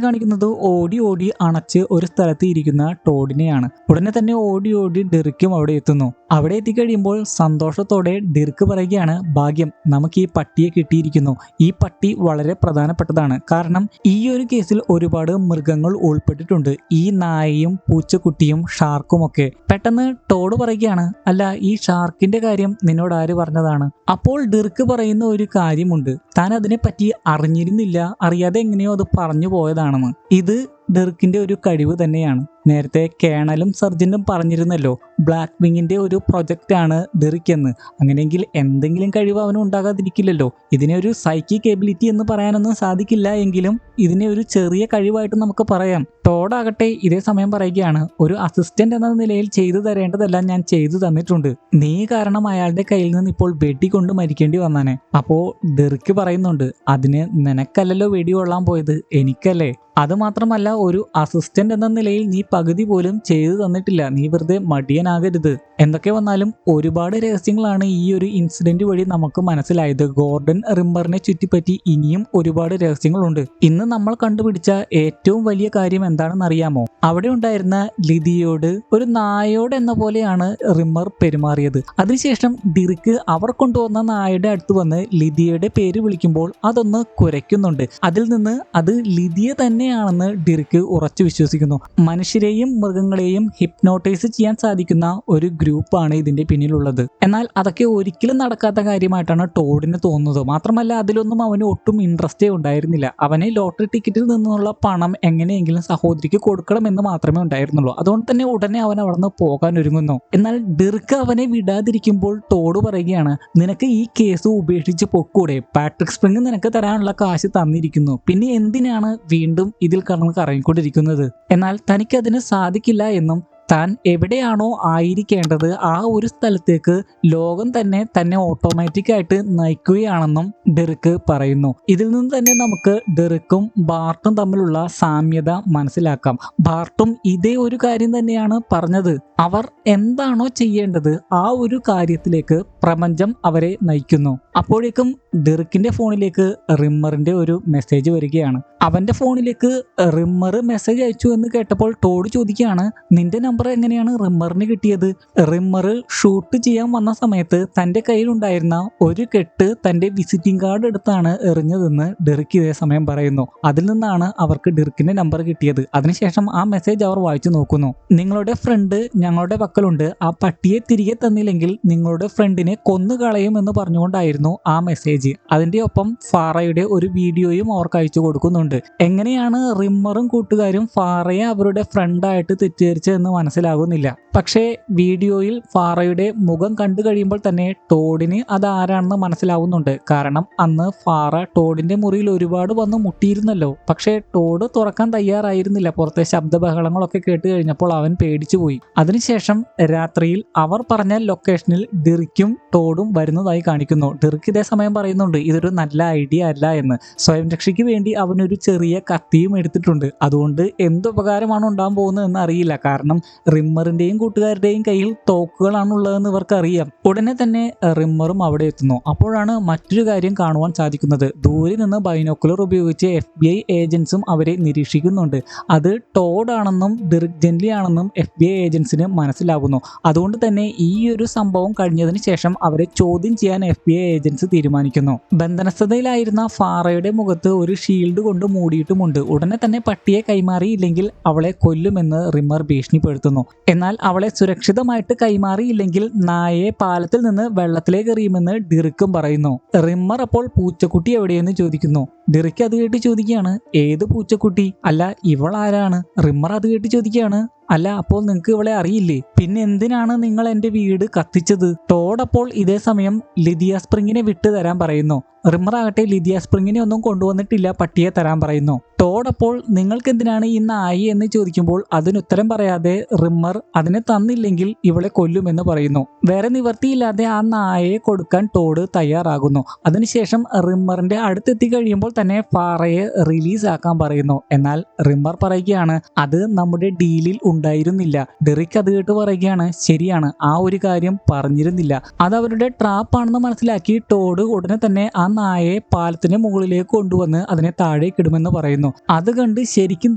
കാണിക്കുന്നത് ഓടി ഓടി അണച്ച് ഒരു സ്ഥലത്ത് ഇരിക്കുന്ന ടോഡിനെയാണ്. ഉടനെ തന്നെ ഓടി ഓടി ഡിറിക്കും അവിടെ എത്തുന്നു. അവിടെ എത്തിക്കഴിയുമ്പോൾ സന്തോഷത്തോടെ ഡിർക്ക് പറയുകയാണ്, ഭാഗ്യം, നമുക്ക് ഈ പട്ടിയെ കിട്ടിയിരിക്കുന്നു. ഈ പട്ടി വളരെ പ്രധാനപ്പെട്ടതാണ്. കാരണം ഈ ഒരു കേസിൽ ഒരുപാട് മൃഗങ്ങൾ ഉൾപ്പെട്ടിട്ടുണ്ട്. ഈ നായയും പൂച്ചക്കുട്ടിയും ഷാർക്കും ഒക്കെ. പെട്ടെന്ന് ടോഡ് പറയുകയാണ്, അല്ല, ഈ ഷാർക്കിന്റെ കാര്യം നിന്നോട് ആര് പറഞ്ഞതാണ്? അപ്പോൾ ഡിർക്ക് പറയുന്ന ഒരു കാര്യമുണ്ട്. താൻ അതിനെപ്പറ്റി അറിഞ്ഞിരുന്നില്ല, അറിയാതെ എങ്ങനെയോ അത് പറഞ്ഞു പോയതാണെന്ന്. ഇത് ഡിർക്കിന്റെ ഒരു കഴിവ് തന്നെയാണ്. നേരത്തെ കേണലും സർജന്റും പറഞ്ഞിരുന്നല്ലോ, ബ്ലാക്ക് വിങ്ങിന്റെ ഒരു പ്രൊജക്റ്റാണ് ഡിറിക് എന്ന്. അങ്ങനെയെങ്കിൽ എന്തെങ്കിലും കഴിവ് അവന് ഉണ്ടാകാതിരിക്കില്ലല്ലോ. ഇതിനെ ഒരു സൈക്കിക് എബിലിറ്റി എന്ന് പറയാനൊന്നും സാധിക്കില്ല, എങ്കിലും ഇതിനെ ഒരു ചെറിയ കഴിവായിട്ട് നമുക്ക് പറയാം. ടോഡാകട്ടെ ഇതേ സമയം പറയുകയാണ്, ഒരു അസിസ്റ്റന്റ് എന്ന നിലയിൽ ചെയ്തു തരേണ്ടതെല്ലാം ഞാൻ ചെയ്തു തന്നിട്ടുണ്ട്. നീ കാരണം അയാളുടെ കയ്യിൽ നിന്ന് ഇപ്പോൾ വെടികൊണ്ട് മരിക്കേണ്ടി വന്നാനെ. അപ്പോ ഡിറിക് പറയുന്നുണ്ട്, അതിന് നിനക്കല്ലല്ലോ വെടികൊള്ളാൻ പോയത്, എനിക്കല്ലേ. അതുമാത്രമല്ല, ഒരു അസിസ്റ്റന്റ് എന്ന നിലയിൽ നീ പകുതി പോലും ചെയ്തു തന്നിട്ടില്ല. നീ വെറുതെ മടിയനാകരുത്. എന്തൊക്കെ വന്നാലും ഒരുപാട് രഹസ്യങ്ങളാണ് ഈ ഒരു ഇൻസിഡന്റ് വഴി നമുക്ക് മനസ്സിലായത്. ഗോർഡൻ റിമ്മറിനെ ചുറ്റിപ്പറ്റി ഇനിയും ഒരുപാട് രഹസ്യങ്ങളുണ്ട്. ഇന്ന് നമ്മൾ കണ്ടുപിടിച്ച ഏറ്റവും വലിയ കാര്യം എന്താണെന്ന് അറിയാമോ? അവിടെ ഉണ്ടായിരുന്ന ലിതിയോട് ഒരു നായോട് എന്ന പോലെയാണ് റിമ്മർ പെരുമാറിയത്. അതിനുശേഷം ഡിറിക്ക് അവർ കൊണ്ടുവന്ന നായയുടെ അടുത്ത് വന്ന് ലിതിയുടെ പേര് വിളിക്കുമ്പോൾ അതൊന്ന് കുരയ്ക്കുന്നുണ്ട്. അതിൽ നിന്ന് അത് ലിതിയെ തന്നെയാണെന്ന് ഡിറിക്ക് ഉറച്ചു വിശ്വസിക്കുന്നു. മനുഷ്യരെയും മൃഗങ്ങളെയും ഹിപ്നോട്ടൈസ് ചെയ്യാൻ സാധിക്കുന്ന ഒരു ഗ്രൂപ്പാണ് ഇതിന്റെ പിന്നിലുള്ളത്. എന്നാൽ അതൊക്കെ ഒരിക്കലും നടക്കാത്ത കാര്യമായിട്ടാണ് ടോഡിന് തോന്നുന്നത്. മാത്രമല്ല, അതിലൊന്നും അവന് ഒട്ടും ഇൻട്രസ്റ്റേ ഉണ്ടായിരുന്നില്ല. അവന് ലോട്ടറി ടിക്കറ്റിൽ നിന്നുള്ള പണം എങ്ങനെയെങ്കിലും സഹോദരിക്ക് കൊടുക്കണമെന്ന് മാത്രമേ ഉണ്ടായിരുന്നുള്ളൂ. അതുകൊണ്ട് തന്നെ ഉടനെ അവൻ അവിടെ നിന്ന് പോകാൻ ഒരുങ്ങുന്നു. എന്നാൽ ഡിർക്ക് അവനെ വിടാതിരിക്കുമ്പോൾ ടോഡ് പറയുകയാണ്, നിനക്ക് ഈ കേസ് ഉപേക്ഷിച്ച് പൊക്കൂടെ? പാട്രിക് സ്പ്രിങ് നിനക്ക് തരാനുള്ള കാശ് തന്നിരിക്കുന്നു. പിന്നെ എന്തിനാണ് വീണ്ടും ഇതിൽ കടന്ന് കറങ്ങിക്കൊണ്ടിരിക്കുന്നത്? എന്നാൽ തനിക്കതിന് സാധിക്കില്ല എന്നും താൻ എവിടെയാണോ ആയിരിക്കേണ്ടത് ആ ഒരു സ്ഥലത്തേക്ക് ലോകം തന്നെ ഓട്ടോമാറ്റിക് ആയിട്ട് നയിക്കുകയാണെന്നും ഡിറിക്ക് പറയുന്നു. ഇതിൽ നിന്ന് തന്നെ നമുക്ക് ഡിറിക്കും ബാർട്ടും തമ്മിലുള്ള സാമ്യത മനസ്സിലാക്കാം. ബാർട്ടും ഇതേ ഒരു കാര്യം തന്നെയാണ് പറഞ്ഞത്. അവർ എന്താണോ ചെയ്യേണ്ടത് ആ ഒരു കാര്യത്തിലേക്ക് പ്രപഞ്ചം അവരെ നയിക്കുന്നു. അപ്പോഴേക്കും ഡിറിക്കിന്റെ ഫോണിലേക്ക് റിമ്മറിന്റെ ഒരു മെസ്സേജ് വരികയാണ്. അവന്റെ ഫോണിലേക്ക് റിമ്മർ മെസ്സേജ് അയച്ചു എന്ന് കേട്ടപ്പോൾ ടോഡ് ചോദിക്കുകയാണ്, നിന്റെ നമ്പർ എങ്ങനെയാണ് റിമ്മറിന് കിട്ടിയത്? റിമ്മർ ഷൂട്ട് ചെയ്യാൻ വന്ന സമയത്ത് തന്റെ കയ്യിലുണ്ടായിരുന്ന ഒരു കെട്ട് തന്റെ വിസിറ്റിംഗ് കാർഡ് എടുത്താണ് എറിഞ്ഞതെന്ന് ഡിറിക്ക് ഇതേ സമയം പറയുന്നു. അതിൽ നിന്നാണ് അവർക്ക് ഡിറിക്കിന്റെ നമ്പർ കിട്ടിയത്. അതിനുശേഷം ആ മെസ്സേജ് അവർ വായിച്ചു നോക്കുന്നു. നിങ്ങളുടെ ഫ്രണ്ട് ഞങ്ങളുടെ പക്കലുണ്ട്. ആ പട്ടിയെ തിരികെ തന്നില്ലെങ്കിൽ നിങ്ങളുടെ ഫ്രണ്ടിനെ കൊന്നുകളയും എന്ന് പറഞ്ഞുകൊണ്ടായിരുന്നു ആ മെസ്സേജ്. അതിന്റെ ഒപ്പം ഫാറയുടെ ഒരു വീഡിയോയും അവർക്ക് അയച്ചു കൊടുക്കുന്നുണ്ട്. എങ്ങനെയാണ് റിമ്മറും കൂട്ടുകാരും ഫാറയെ അവരുടെ ഫ്രണ്ടായിട്ട് തെറ്റിദ്ധരിച്ചതെന്ന് മനസ്സിലാകുന്നില്ല. പക്ഷേ വീഡിയോയിൽ ഫാറയുടെ മുഖം കണ്ടു കഴിയുമ്പോൾ തന്നെ ടോഡിന് അത് ആരാണെന്ന് മനസ്സിലാവുന്നുണ്ട്. കാരണം അന്ന് ഫാറ ടോഡിന്റെ മുറിയിൽ ഒരുപാട് വന്ന് മുട്ടിയിരുന്നല്ലോ. പക്ഷേ ടോഡ് തുറക്കാൻ തയ്യാറായിരുന്നില്ല. പുറത്തെ ശബ്ദബഹളങ്ങളൊക്കെ കേട്ട് കഴിഞ്ഞപ്പോൾ അവൻ പേടിച്ചു പോയി. അതിനുശേഷം രാത്രിയിൽ അവർ പറഞ്ഞ ലൊക്കേഷനിൽ ഡിറിക്കും ടോഡും വരുന്നതായി കാണിക്കുന്നു. ഡിറിക്ക് ഇതേ സമയം പറയുന്നുണ്ട്, ഇതൊരു നല്ല ഐഡിയ അല്ല എന്ന്. സ്വയം രക്ഷയ്ക്ക് വേണ്ടി അവനൊരു ചെറിയ കത്തിയും എടുത്തിട്ടുണ്ട്. അതുകൊണ്ട് എന്ത് ഉപകാരമാണ് ഉണ്ടാകാൻ പോകുന്നത് എന്ന് അറിയില്ല. കാരണം റിമ്മറിന്റെയും കൂട്ടുകാരുടെയും കയ്യിൽ തോക്കുകളാണ് ഉള്ളതെന്ന് ഇവർക്ക് അറിയാം. ഉടനെ തന്നെ റിമ്മറും അവിടെ എത്തുന്നു. അപ്പോഴാണ് മറ്റൊരു കാര്യം കാണുവാൻ സാധിക്കുന്നത്. ദൂരെ നിന്ന് ബൈനോക്കുലർ ഉപയോഗിച്ച് FBI ഏജൻസും അവരെ നിരീക്ഷിക്കുന്നുണ്ട്. അത് ടോഡ് ആണെന്നും ഡിറിക് ജെന്റ്ലി ആണെന്നും FBI ഏജൻസിന് മനസ്സിലാകുന്നു. അതുകൊണ്ട് തന്നെ ഈ ഒരു സംഭവം കഴിഞ്ഞതിന് ശേഷം അവരെ ചോദ്യം ചെയ്യാൻ FBI ഏജൻസ് തീരുമാനിക്കുന്നു. ബന്ധനസ്ഥതയിലായിരുന്ന ഫാറയുടെ മുഖത്ത് ഒരു ഷീൽഡ് കൊണ്ട് മൂടിയിട്ടുമുണ്ട്. ഉടനെ തന്നെ പട്ടിയെ കൈമാറിയില്ലെങ്കിൽ അവളെ കൊല്ലുമെന്ന് റിമ്മർ ഭീഷണിപ്പെടുത്തുന്നു. എന്നാൽ അവളെ സുരക്ഷിതമായിട്ട് കൈമാറിയില്ലെങ്കിൽ നായയെ പാലത്തിൽ നിന്ന് വെള്ളത്തിലേക്ക് എറിയുമെന്ന് ഡിറിക്കും പറയുന്നു. റിമ്മർ അപ്പോൾ പൂച്ചക്കുട്ടി എവിടെയെന്ന് ചോദിക്കുന്നു. ഡിറിക്ക് അത് കേട്ട് ചോദിക്കുകയാണ്, ഏത് പൂച്ചക്കുട്ടി? അല്ല, ഇവൾ ആരാണ്? റിമ്മർ അത് കേട്ട് ചോദിക്കുകയാണ്, അല്ല അപ്പോൾ നിങ്ങൾക്ക് ഇവളെ അറിയില്ലേ? പിന്നെ എന്തിനാണ് നിങ്ങൾ എന്റെ വീട് കത്തിച്ചത്? ടോഡ് അപ്പോൾ ഇതേ സമയം ലിദിയ സ്പ്രിങ്ങിനെ വിട്ടു തരാൻ പറയുന്നു. റിമ്മർ ആകട്ടെ ലിദിയ സ്പ്രിങ്ങിനെ ഒന്നും കൊണ്ടുവന്നിട്ടില്ല, പട്ടിയെ തരാൻ പറയുന്നു. ടോഡ് അപ്പോൾ നിങ്ങൾക്ക് എന്തിനാണ് ഈ നായി എന്ന് ചോദിക്കുമ്പോൾ അതിനുത്തരം പറയാതെ റിമ്മർ അതിനെ തന്നില്ലെങ്കിൽ ഇവളെ കൊല്ലുമെന്ന് പറയുന്നു. വേറെ നിവർത്തിയില്ലാതെ ആ നായയെ കൊടുക്കാൻ ടോഡ് തയ്യാറാകുന്നു. അതിനുശേഷം റിമ്മറിന്റെ അടുത്തെത്തി കഴിയുമ്പോൾ തന്നെ ഫാറയെ റിലീസ് ആക്കാൻ പറയുന്നു. എന്നാൽ റിമ്മർ പറയുകയാണ്, അത് നമ്മുടെ ഡീലിൽ ഉണ്ടായിരുന്നില്ല. ഡെറിക് അത് കേട്ട് പറയുകയാണ്, ശരിയാണ്, ആ ഒരു കാര്യം പറഞ്ഞിരുന്നില്ല. അത് അവരുടെ ട്രാപ്പാണെന്ന് മനസ്സിലാക്കി ടോഡ് ഉടനെ തന്നെ ആ നായയെ പാലത്തിന് മുകളിലേക്ക് കൊണ്ടുവന്ന് അതിനെ താഴേക്കിടുമെന്ന് പറയുന്നു. അത് കണ്ട് ശരിക്കും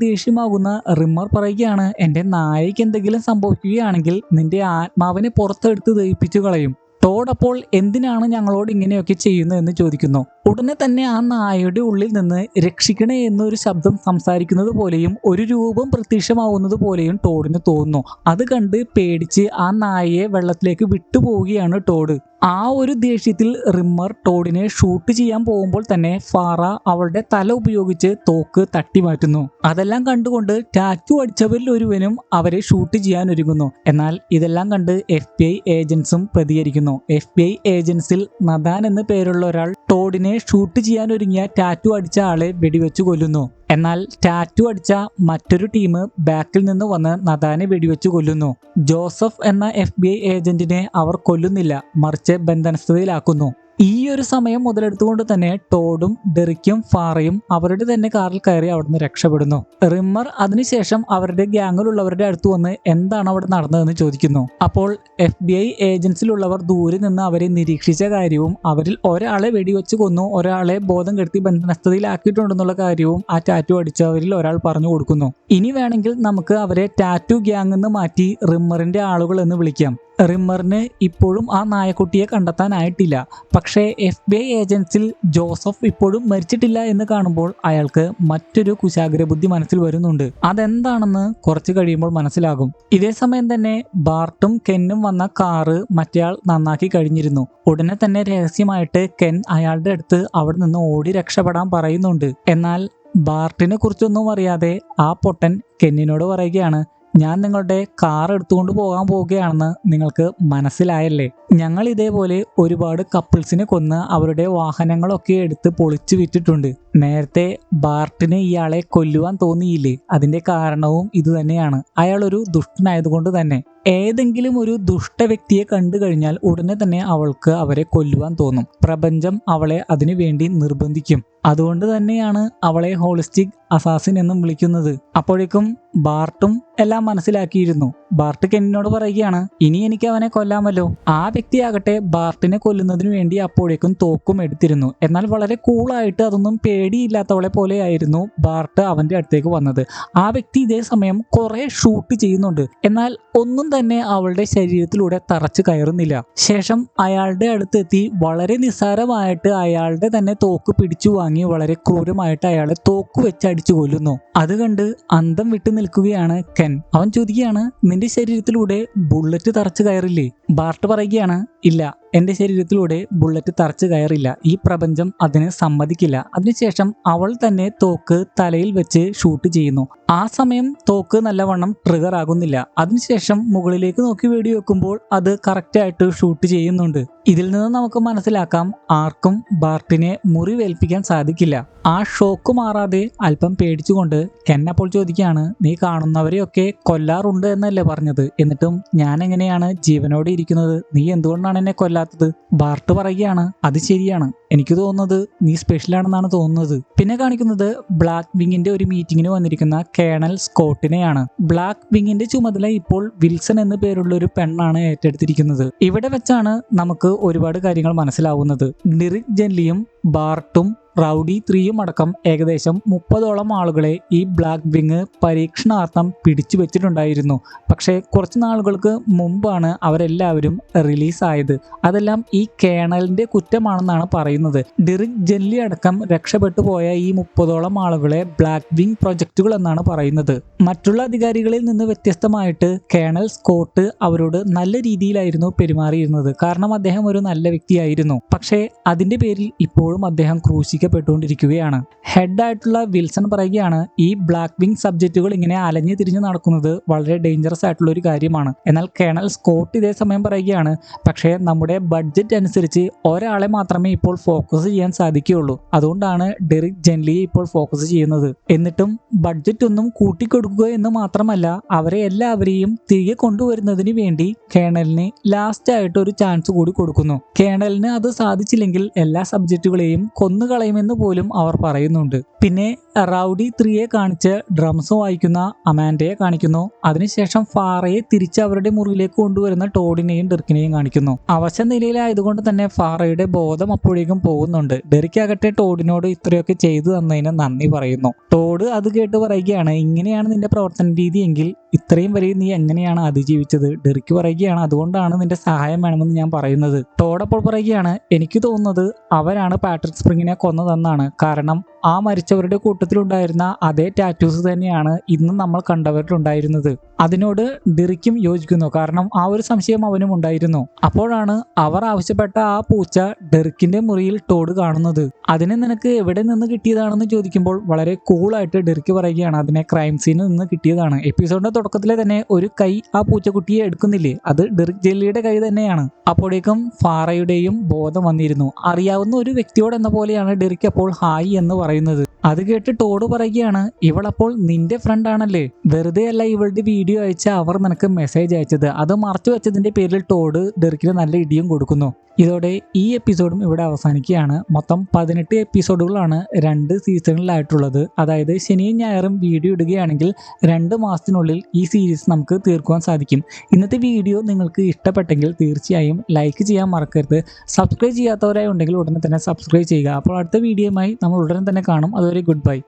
ദേഷ്യമാകുന്ന റിമ്മർ പറയുകയാണ്, എന്റെ നായയ്ക്ക് എന്തെങ്കിലും സംഭവിക്കുകയാണെങ്കിൽ നിന്റെ ആത്മാവിനെ പുറത്തെടുത്ത് ദഹിപ്പിച്ചു കളയും. ടോഡ് അപ്പോൾ എന്തിനാണ് ഞങ്ങളോട് ഇങ്ങനെയൊക്കെ ചെയ്യുന്നതെന്ന് ചോദിക്കുന്നു. ഉടനെ തന്നെ ആ നായയുടെ ഉള്ളിൽ നിന്ന് രക്ഷിക്കണേ എന്നൊരു ശബ്ദം സംസാരിക്കുന്നത് പോലെയും ഒരു രൂപം പ്രത്യക്ഷമാവുന്നത് പോലെയും ടോഡിന് തോന്നുന്നു. അത് കണ്ട് പേടിച്ച് ആ നായയെ വെള്ളത്തിലേക്ക് വിട്ടുപോവുകയാണ് ടോഡ്. ആ ഒരു ദേഷ്യത്തിൽ റിമ്മർ ടോഡിനെ ഷൂട്ട് ചെയ്യാൻ പോകുമ്പോൾ തന്നെ ഫാറ അവളുടെ തല ഉപയോഗിച്ച് തോക്ക് തട്ടി മാറ്റുന്നു. അതെല്ലാം കണ്ടുകൊണ്ട് ടാറ്റു അടിച്ചവരിൽ ഒരുവനും അവരെ ഷൂട്ട് ചെയ്യാൻ ഒരുങ്ങുന്നു. എന്നാൽ ഇതെല്ലാം കണ്ട് FBI ഏജൻസും പ്രതികരിക്കുന്നു. FBI ഏജൻസിൽ നദാൻ എന്ന് പേരുള്ള ഒരാൾ ടോഡിനെ ഷൂട്ട് ചെയ്യാൻ ഒരുങ്ങിയ ടാറ്റു അടിച്ച ആളെ വെടിവെച്ച് കൊല്ലുന്നു. എന്നാൽ ടാറ്റു അടിച്ച മറ്റൊരു ടീം ബാക്കിൽ നിന്ന് വന്ന് നദാനെ വെടിവെച്ച് കൊല്ലുന്നു. ജോസഫ് എന്ന FBI ഏജന്റിനെ അവർ കൊല്ലുന്നില്ല, മറിച്ച് ബന്ധനസ്ഥതയിലാക്കുന്നു. ഈ ഒരു സമയം മുതലെടുത്തുകൊണ്ട് തന്നെ ടോഡും ഡെറിക്കും ഫാറയും അവരുടെ തന്നെ കാറിൽ കയറി അവിടുന്ന് രക്ഷപ്പെടുന്നു. റിമ്മർ അതിനുശേഷം അവരുടെ ഗ്യാങ്ങിലുള്ളവരുടെ അടുത്ത് വന്ന് എന്താണ് അവിടെ നടന്നതെന്ന് ചോദിക്കുന്നു. അപ്പോൾ FBI ഏജൻസിലുള്ളവർ ദൂരെ നിന്ന് അവരെ നിരീക്ഷിച്ച കാര്യവും അവരിൽ ഒരാളെ വെടിവെച്ച് കൊന്നു, ഒരാളെ ബോധം കെടുത്തി ബന്ധനസ്ഥതയിലാക്കിയിട്ടുണ്ടെന്നുള്ള കാര്യവും ആ ടാറ്റു അടിച്ചവരിൽ ഒരാൾ പറഞ്ഞു കൊടുക്കുന്നു. ഇനി വേണമെങ്കിൽ നമുക്ക് അവരെ ടാറ്റു ഗ്യാങ് എന്ന് മാറ്റി റിമ്മറിന്റെ ആളുകൾ എന്ന് വിളിക്കാം. റിമ്മറിന് ഇപ്പോഴും ആ നായക്കുട്ടിയെ കണ്ടെത്താനായിട്ടില്ല. പക്ഷേ FBI ഏജൻസിൽ ജോസഫ് ഇപ്പോഴും മരിച്ചിട്ടില്ല എന്ന് കാണുമ്പോൾ അയാൾക്ക് മറ്റൊരു കുശാഗ്രബുദ്ധി മനസ്സിൽ വരുന്നുണ്ട്. അതെന്താണെന്ന് കുറച്ച് കഴിയുമ്പോൾ മനസ്സിലാകും. ഇതേ സമയം തന്നെ ബാർട്ടും കെന്നും വന്ന കാറ് മറ്റേയാൾ നന്നാക്കി കഴിഞ്ഞിരുന്നു. ഉടനെ തന്നെ രഹസ്യമായിട്ട് കെൻ അയാളുടെ അടുത്ത് അവിടെ നിന്ന് ഓടി രക്ഷപ്പെടാൻ പറയുന്നുണ്ട്. എന്നാൽ ബാർട്ടിനെ കുറിച്ചൊന്നും അറിയാതെ ആ പൊട്ടൻ കെന്നിനോട് പറയുകയാണ്, ഞാൻ നിങ്ങളുടെ കാർ എടുത്തുകൊണ്ട് പോകാൻ പോവുകയാണെന്ന് നിങ്ങൾക്ക് മനസ്സിലായല്ലേ? ഞങ്ങൾ ഇതേപോലെ ഒരുപാട് കപ്പിൾസിനെ കൊന്ന് അവരുടെ വാഹനങ്ങളൊക്കെ എടുത്ത് പൊളിച്ചു വിറ്റിട്ടുണ്ട്. നേരത്തെ ബാർട്ടിന് ഇയാളെ കൊല്ലുവാൻ തോന്നിയില്ലേ? അതിന്റെ കാരണവും ഇത് തന്നെയാണ്. അയാൾ ഒരു ദുഷ്ടനായതുകൊണ്ട് തന്നെ. ഏതെങ്കിലും ഒരു ദുഷ്ട വ്യക്തിയെ കണ്ടു കഴിഞ്ഞാൽ ഉടനെ തന്നെ അവൾക്ക് അവരെ കൊല്ലുവാൻ തോന്നും. പ്രപഞ്ചം അവളെ അതിനു വേണ്ടി നിർബന്ധിക്കും. അതുകൊണ്ട് തന്നെയാണ് അവളെ ഹോളിസ്റ്റിക് അസാസിൻ എന്നും വിളിക്കുന്നത്. അപ്പോഴേക്കും ബാർട്ടും എല്ലാം മനസ്സിലാക്കിയിരുന്നു. ബാർട്ട് കെന്നിനോട് പറയുകയാണ്, ഇനി എനിക്ക് അവനെ കൊല്ലാമല്ലോ. ആ വ്യക്തിയാകട്ടെ ബാർട്ടിനെ കൊല്ലുന്നതിന് വേണ്ടി അപ്പോഴേക്കും തോക്കും എടുത്തിരുന്നു. എന്നാൽ വളരെ കൂളായിട്ട് അതൊന്നും പേടിയില്ലാത്തവളെ പോലെയായിരുന്നു ബാർട്ട് അവന്റെ അടുത്തേക്ക് വന്നത്. ആ വ്യക്തി ഇതേ സമയം കുറെ ഷൂട്ട് ചെയ്യുന്നുണ്ട്. എന്നാൽ ഒന്നും തന്നെ അവളുടെ ശരീരത്തിലൂടെ തറച്ചു കയറുന്നില്ല. ശേഷം അയാളുടെ അടുത്തെത്തി വളരെ നിസ്സാരമായിട്ട് അയാളുടെ തന്നെ തോക്ക് പിടിച്ചു വാങ്ങി വളരെ ക്രൂരമായിട്ട് അയാളെ തോക്ക് വെച്ച് അടിച്ചു കൊല്ലുന്നു. അത് കണ്ട് അന്തം വിട്ടു നിൽക്കുകയാണ് കെൻ. അവൻ ചോദിക്കുകയാണ്, നിന്റെ ശരീരത്തിലൂടെ ബുള്ളറ്റ് തറച്ചു കയറില്ലേ? ബാർട്ട് പറയുകയാണ്, ഇല്ല, എന്റെ ശരീരത്തിലൂടെ ബുള്ളറ്റ് തറച്ചു കയറില്ല. ഈ പ്രപഞ്ചം അതിന് സമ്മതിക്കില്ല. അതിനുശേഷം അവൾ തന്നെ തോക്ക് തലയിൽ വെച്ച് ഷൂട്ട് ചെയ്യുന്നു. ആ സമയം തോക്ക് നല്ലവണ്ണം ട്രിഗർ ആകുന്നില്ല. അതിനുശേഷം മുകളിലേക്ക് നോക്കി വെടിവെക്കുമ്പോൾ അത് കറക്റ്റ് ആയിട്ട് ഷൂട്ട് ചെയ്യുന്നുണ്ട്. ഇതിൽ നിന്ന് നമുക്ക് മനസ്സിലാക്കാം ആർക്കും ബാർട്ടിനെ മുറിവേൽപ്പിക്കാൻ സാധിക്കില്ല. ആ ഷോക്ക് മാറാതെ അല്പം പേടിച്ചുകൊണ്ട് കെൻ അപ്പോൾ ചോദിക്കുകയാണ്, നീ കാണുന്നവരെയൊക്കെ കൊല്ലാറുണ്ട് എന്നല്ലേ പറഞ്ഞത്, എന്നിട്ടും ഞാൻ എങ്ങനെയാണ് ജീവനോടെ ഇരിക്കുന്നത്, നീ എന്തുകൊണ്ടാണ് എന്നെ കൊല്ലാത്തത്? ബാർട്ട് പറയുകയാണ്, അത് ശരിയാണ്, എനിക്ക് തോന്നുന്നത് നീ സ്പെഷ്യൽ ആണെന്നാണ് തോന്നുന്നത്. പിന്നെ കാണിക്കുന്നത് ബ്ലാക്ക് വിങ്ങിന്റെ ഒരു മീറ്റിംഗിന് വന്നിരിക്കുന്ന കേണൽ സ്കോട്ടിനെയാണ്. ബ്ലാക്ക് വിങ്ങിന്റെ ചുമതല ഇപ്പോൾ വിൽസൺ എന്ന പേരുള്ള ഒരു പെണ്ണാണ് ഏറ്റെടുത്തിരിക്കുന്നത്. ഇവിടെ വെച്ചാണ് നമുക്ക് ഒരുപാട് കാര്യങ്ങൾ മനസ്സിലാവുന്നത്. ഡിറിക് ജെൻലിയും ബാർട്ടും റൗഡി 3യും അടക്കം ഏകദേശം 30ഓളം ആളുകളെ ഈ ബ്ലാക്ക് വിങ് പരീക്ഷണാർത്ഥം പിടിച്ചു വെച്ചിട്ടുണ്ടായിരുന്നു. പക്ഷേ കുറച്ച് നാളുകൾക്ക് മുമ്പാണ് അവരെല്ലാവരും റിലീസായത്. അതെല്ലാം ഈ കേണലിന്റെ കുറ്റമാണെന്നാണ് പറയുന്നത്. ഡിറിക് ജെൻലി അടക്കം രക്ഷപ്പെട്ടു പോയ ഈ 30ഓളം ആളുകളെ ബ്ലാക്ക് വിങ് പ്രൊജക്റ്റുകൾ എന്നാണ് പറയുന്നത്. മറ്റുള്ള അധികാരികളിൽ നിന്ന് വ്യത്യസ്തമായിട്ട് കേണൽ സ്കോട്ട് അവരോട് നല്ല രീതിയിലായിരുന്നു പെരുമാറിയിരുന്നത്. കാരണം അദ്ദേഹം ഒരു നല്ല വ്യക്തിയായിരുന്നു. പക്ഷേ അതിന്റെ പേരിൽ ഇപ്പോഴും അദ്ദേഹം ക്രൂശിക്കപ്പെട്ടുകൊണ്ടിരിക്കുകയാണ്. ഹെഡായിട്ടുള്ള വിൽസൺ പറയുകയാണ്, ഈ ബ്ലാക്ക് വിങ് സബ്ജക്റ്റുകൾ ഇങ്ങനെ അലഞ്ഞു തിരിഞ്ഞു നടക്കുന്നത് വളരെ ഡേഞ്ചറസ് ആയിട്ടുള്ള ഒരു കാര്യമാണ്. എന്നാൽ കേണൽ സ്കോട്ട് ഇതേ സമയം പറയുകയാണ്, പക്ഷേ നമ്മുടെ ബഡ്ജറ്റ് അനുസരിച്ച് ഒരാളെ മാത്രമേ ഇപ്പോൾ ഫോക്കസ് ചെയ്യാൻ സാധിക്കുകയുള്ളൂ. അതുകൊണ്ടാണ് ഡെറിക് ജെൻലിയെ ഇപ്പോൾ ഫോക്കസ് ചെയ്യുന്നത്. എന്നിട്ടും ബഡ്ജറ്റ് ഒന്നും കൂട്ടിക്കൊടുക്കുക എന്ന് മാത്രമല്ല, അവരെ എല്ലാവരെയും തിരികെ കൊണ്ടുവരുന്നതിന് വേണ്ടി കേണലിന് ലാസ്റ്റ് ആയിട്ട് ഒരു ചാൻസ് കൂടി കൊടുക്കുന്നു. കേണലിന് അത് സാധിച്ചില്ലെങ്കിൽ എല്ലാ സബ്ജക്റ്റുകളെയും കൊന്നുകളയുമെന്ന് പോലും അവർ പറയുന്നുണ്ട്. പിന്നെ റൗഡി 3യെ കാണിച്ച് ഡ്രംസ് വായിക്കുന്ന അമാൻഡയെ കാണിക്കുന്നു. അതിനുശേഷം ഫാറയെ തിരിച്ച് അവരുടെ മുറിയിലേക്ക് കൊണ്ടുവരുന്ന ടോഡിനെയും ഡെറിക്കിനെയും കാണിക്കുന്നു. അവശ നിലയിലായതുകൊണ്ട് തന്നെ ഫാറയുടെ ബോധം അപ്പോഴേക്കും പോകുന്നുണ്ട്. ഡെറിക്കാകട്ടെ ടോഡിനോട് ഇത്രയൊക്കെ ചെയ്തു തന്നതിന് നന്ദി പറയുന്നു. ടോഡ് അത് കേട്ട് പറയുകയാണ്, ഇങ്ങനെയാണ് നിന്റെ പ്രവർത്തന രീതി എങ്കിൽ ഇത്രയും വരെ നീ എങ്ങനെയാണ് അതിജീവിച്ചത്? ഡെറിക്ക് പറയുകയാണ്, അതുകൊണ്ടാണ് നിന്റെ സഹായം വേണമെന്ന് ഞാൻ പറയുന്നത്. ടോഡ് അപ്പോൾ പറയുകയാണ്, എനിക്ക് തോന്നുന്നത് അവരാണ് പാട്രിക് സ്പ്രിങ്ങിനെ കൊന്നതെന്നാണ്. കാരണം ആ മരിച്ചവരുടെ കൂട്ടത്തിലുണ്ടായിരുന്ന അതേ ടാറ്റൂസ് തന്നെയാണ് ഇന്ന് നമ്മൾ കണ്ടവരിലുണ്ടായിരുന്നത്. അതിനോട് ഡെറിക്കും യോജിക്കുന്നു. കാരണം ആ ഒരു സംശയം അവനും ഉണ്ടായിരുന്നു. അപ്പോഴാണ് അവർ ആവശ്യപ്പെട്ട ആ പൂച്ച ഡെറിക്കിന്റെ മുറിയിൽ ടോഡ് കാണുന്നത്. അതിനെ നിനക്ക് എവിടെ നിന്ന് കിട്ടിയതാണെന്ന് ചോദിക്കുമ്പോൾ വളരെ കൂളായിട്ട് ഡെറിക്ക് പറയുകയാണ്, അതിനെ ക്രൈം സീനിൽ നിന്ന് കിട്ടിയതാണ്. എപ്പിസോഡിന്റെ തുടക്കത്തിലെ തന്നെ ഒരു കൈ ആ പൂച്ചക്കുട്ടിയെ എടുക്കുന്നില്ലേ, അത് ഡെറിക് ജെല്ലിയുടെ കൈ തന്നെയാണ്. അപ്പോഴേക്കും ഫാറയുടെയും ബോധം വന്നിരുന്നു. അറിയാവുന്ന ഒരു വ്യക്തിയോട് എന്ന പോലെയാണ് ഡെറിക്ക് അപ്പോൾ ഹായ് എന്ന് പറയുന്നത്. അത് കേട്ട് ടോഡ് പറയുകയാണ്, ഇവളപ്പോൾ നിന്റെ ഫ്രണ്ട് ആണല്ലേ, വെറുതെ അല്ല ഇവളുടെ വീഡിയോ അയച്ച അവർ നിനക്ക് മെസ്സേജ് അയച്ചത്. അത് മറച്ചു വെച്ചതിന്റെ പേരിൽ ടോഡ് ഡെറിക്കിന് നല്ല ഇടിയും കൊടുക്കുന്നു. ഇതോടെ ഈ എപ്പിസോഡും ഇവിടെ അവസാനിക്കുകയാണ്. മൊത്തം 18 എപ്പിസോഡുകളാണ് 2 സീസണിലായിട്ടുള്ളത്. അതായത് ശനിയും ഞായറും വീഡിയോ ഇടുകയാണെങ്കിൽ 2 മാസത്തിനുള്ളിൽ ഈ സീരീസ് നമുക്ക് തീർക്കുവാൻ സാധിക്കും. ഇന്നത്തെ വീഡിയോ നിങ്ങൾക്ക് ഇഷ്ടപ്പെട്ടെങ്കിൽ തീർച്ചയായും ലൈക്ക് ചെയ്യാൻ മറക്കരുത്. സബ്സ്ക്രൈബ് ചെയ്യാത്തവരായി ഉണ്ടെങ്കിൽ ഉടനെ തന്നെ സബ്സ്ക്രൈബ് ചെയ്യുക. അപ്പോൾ അടുത്ത വീഡിയോയുമായി നമ്മൾ ഉടനെ തന്നെ കാണും. അതുവരെ ഗുഡ് ബൈ.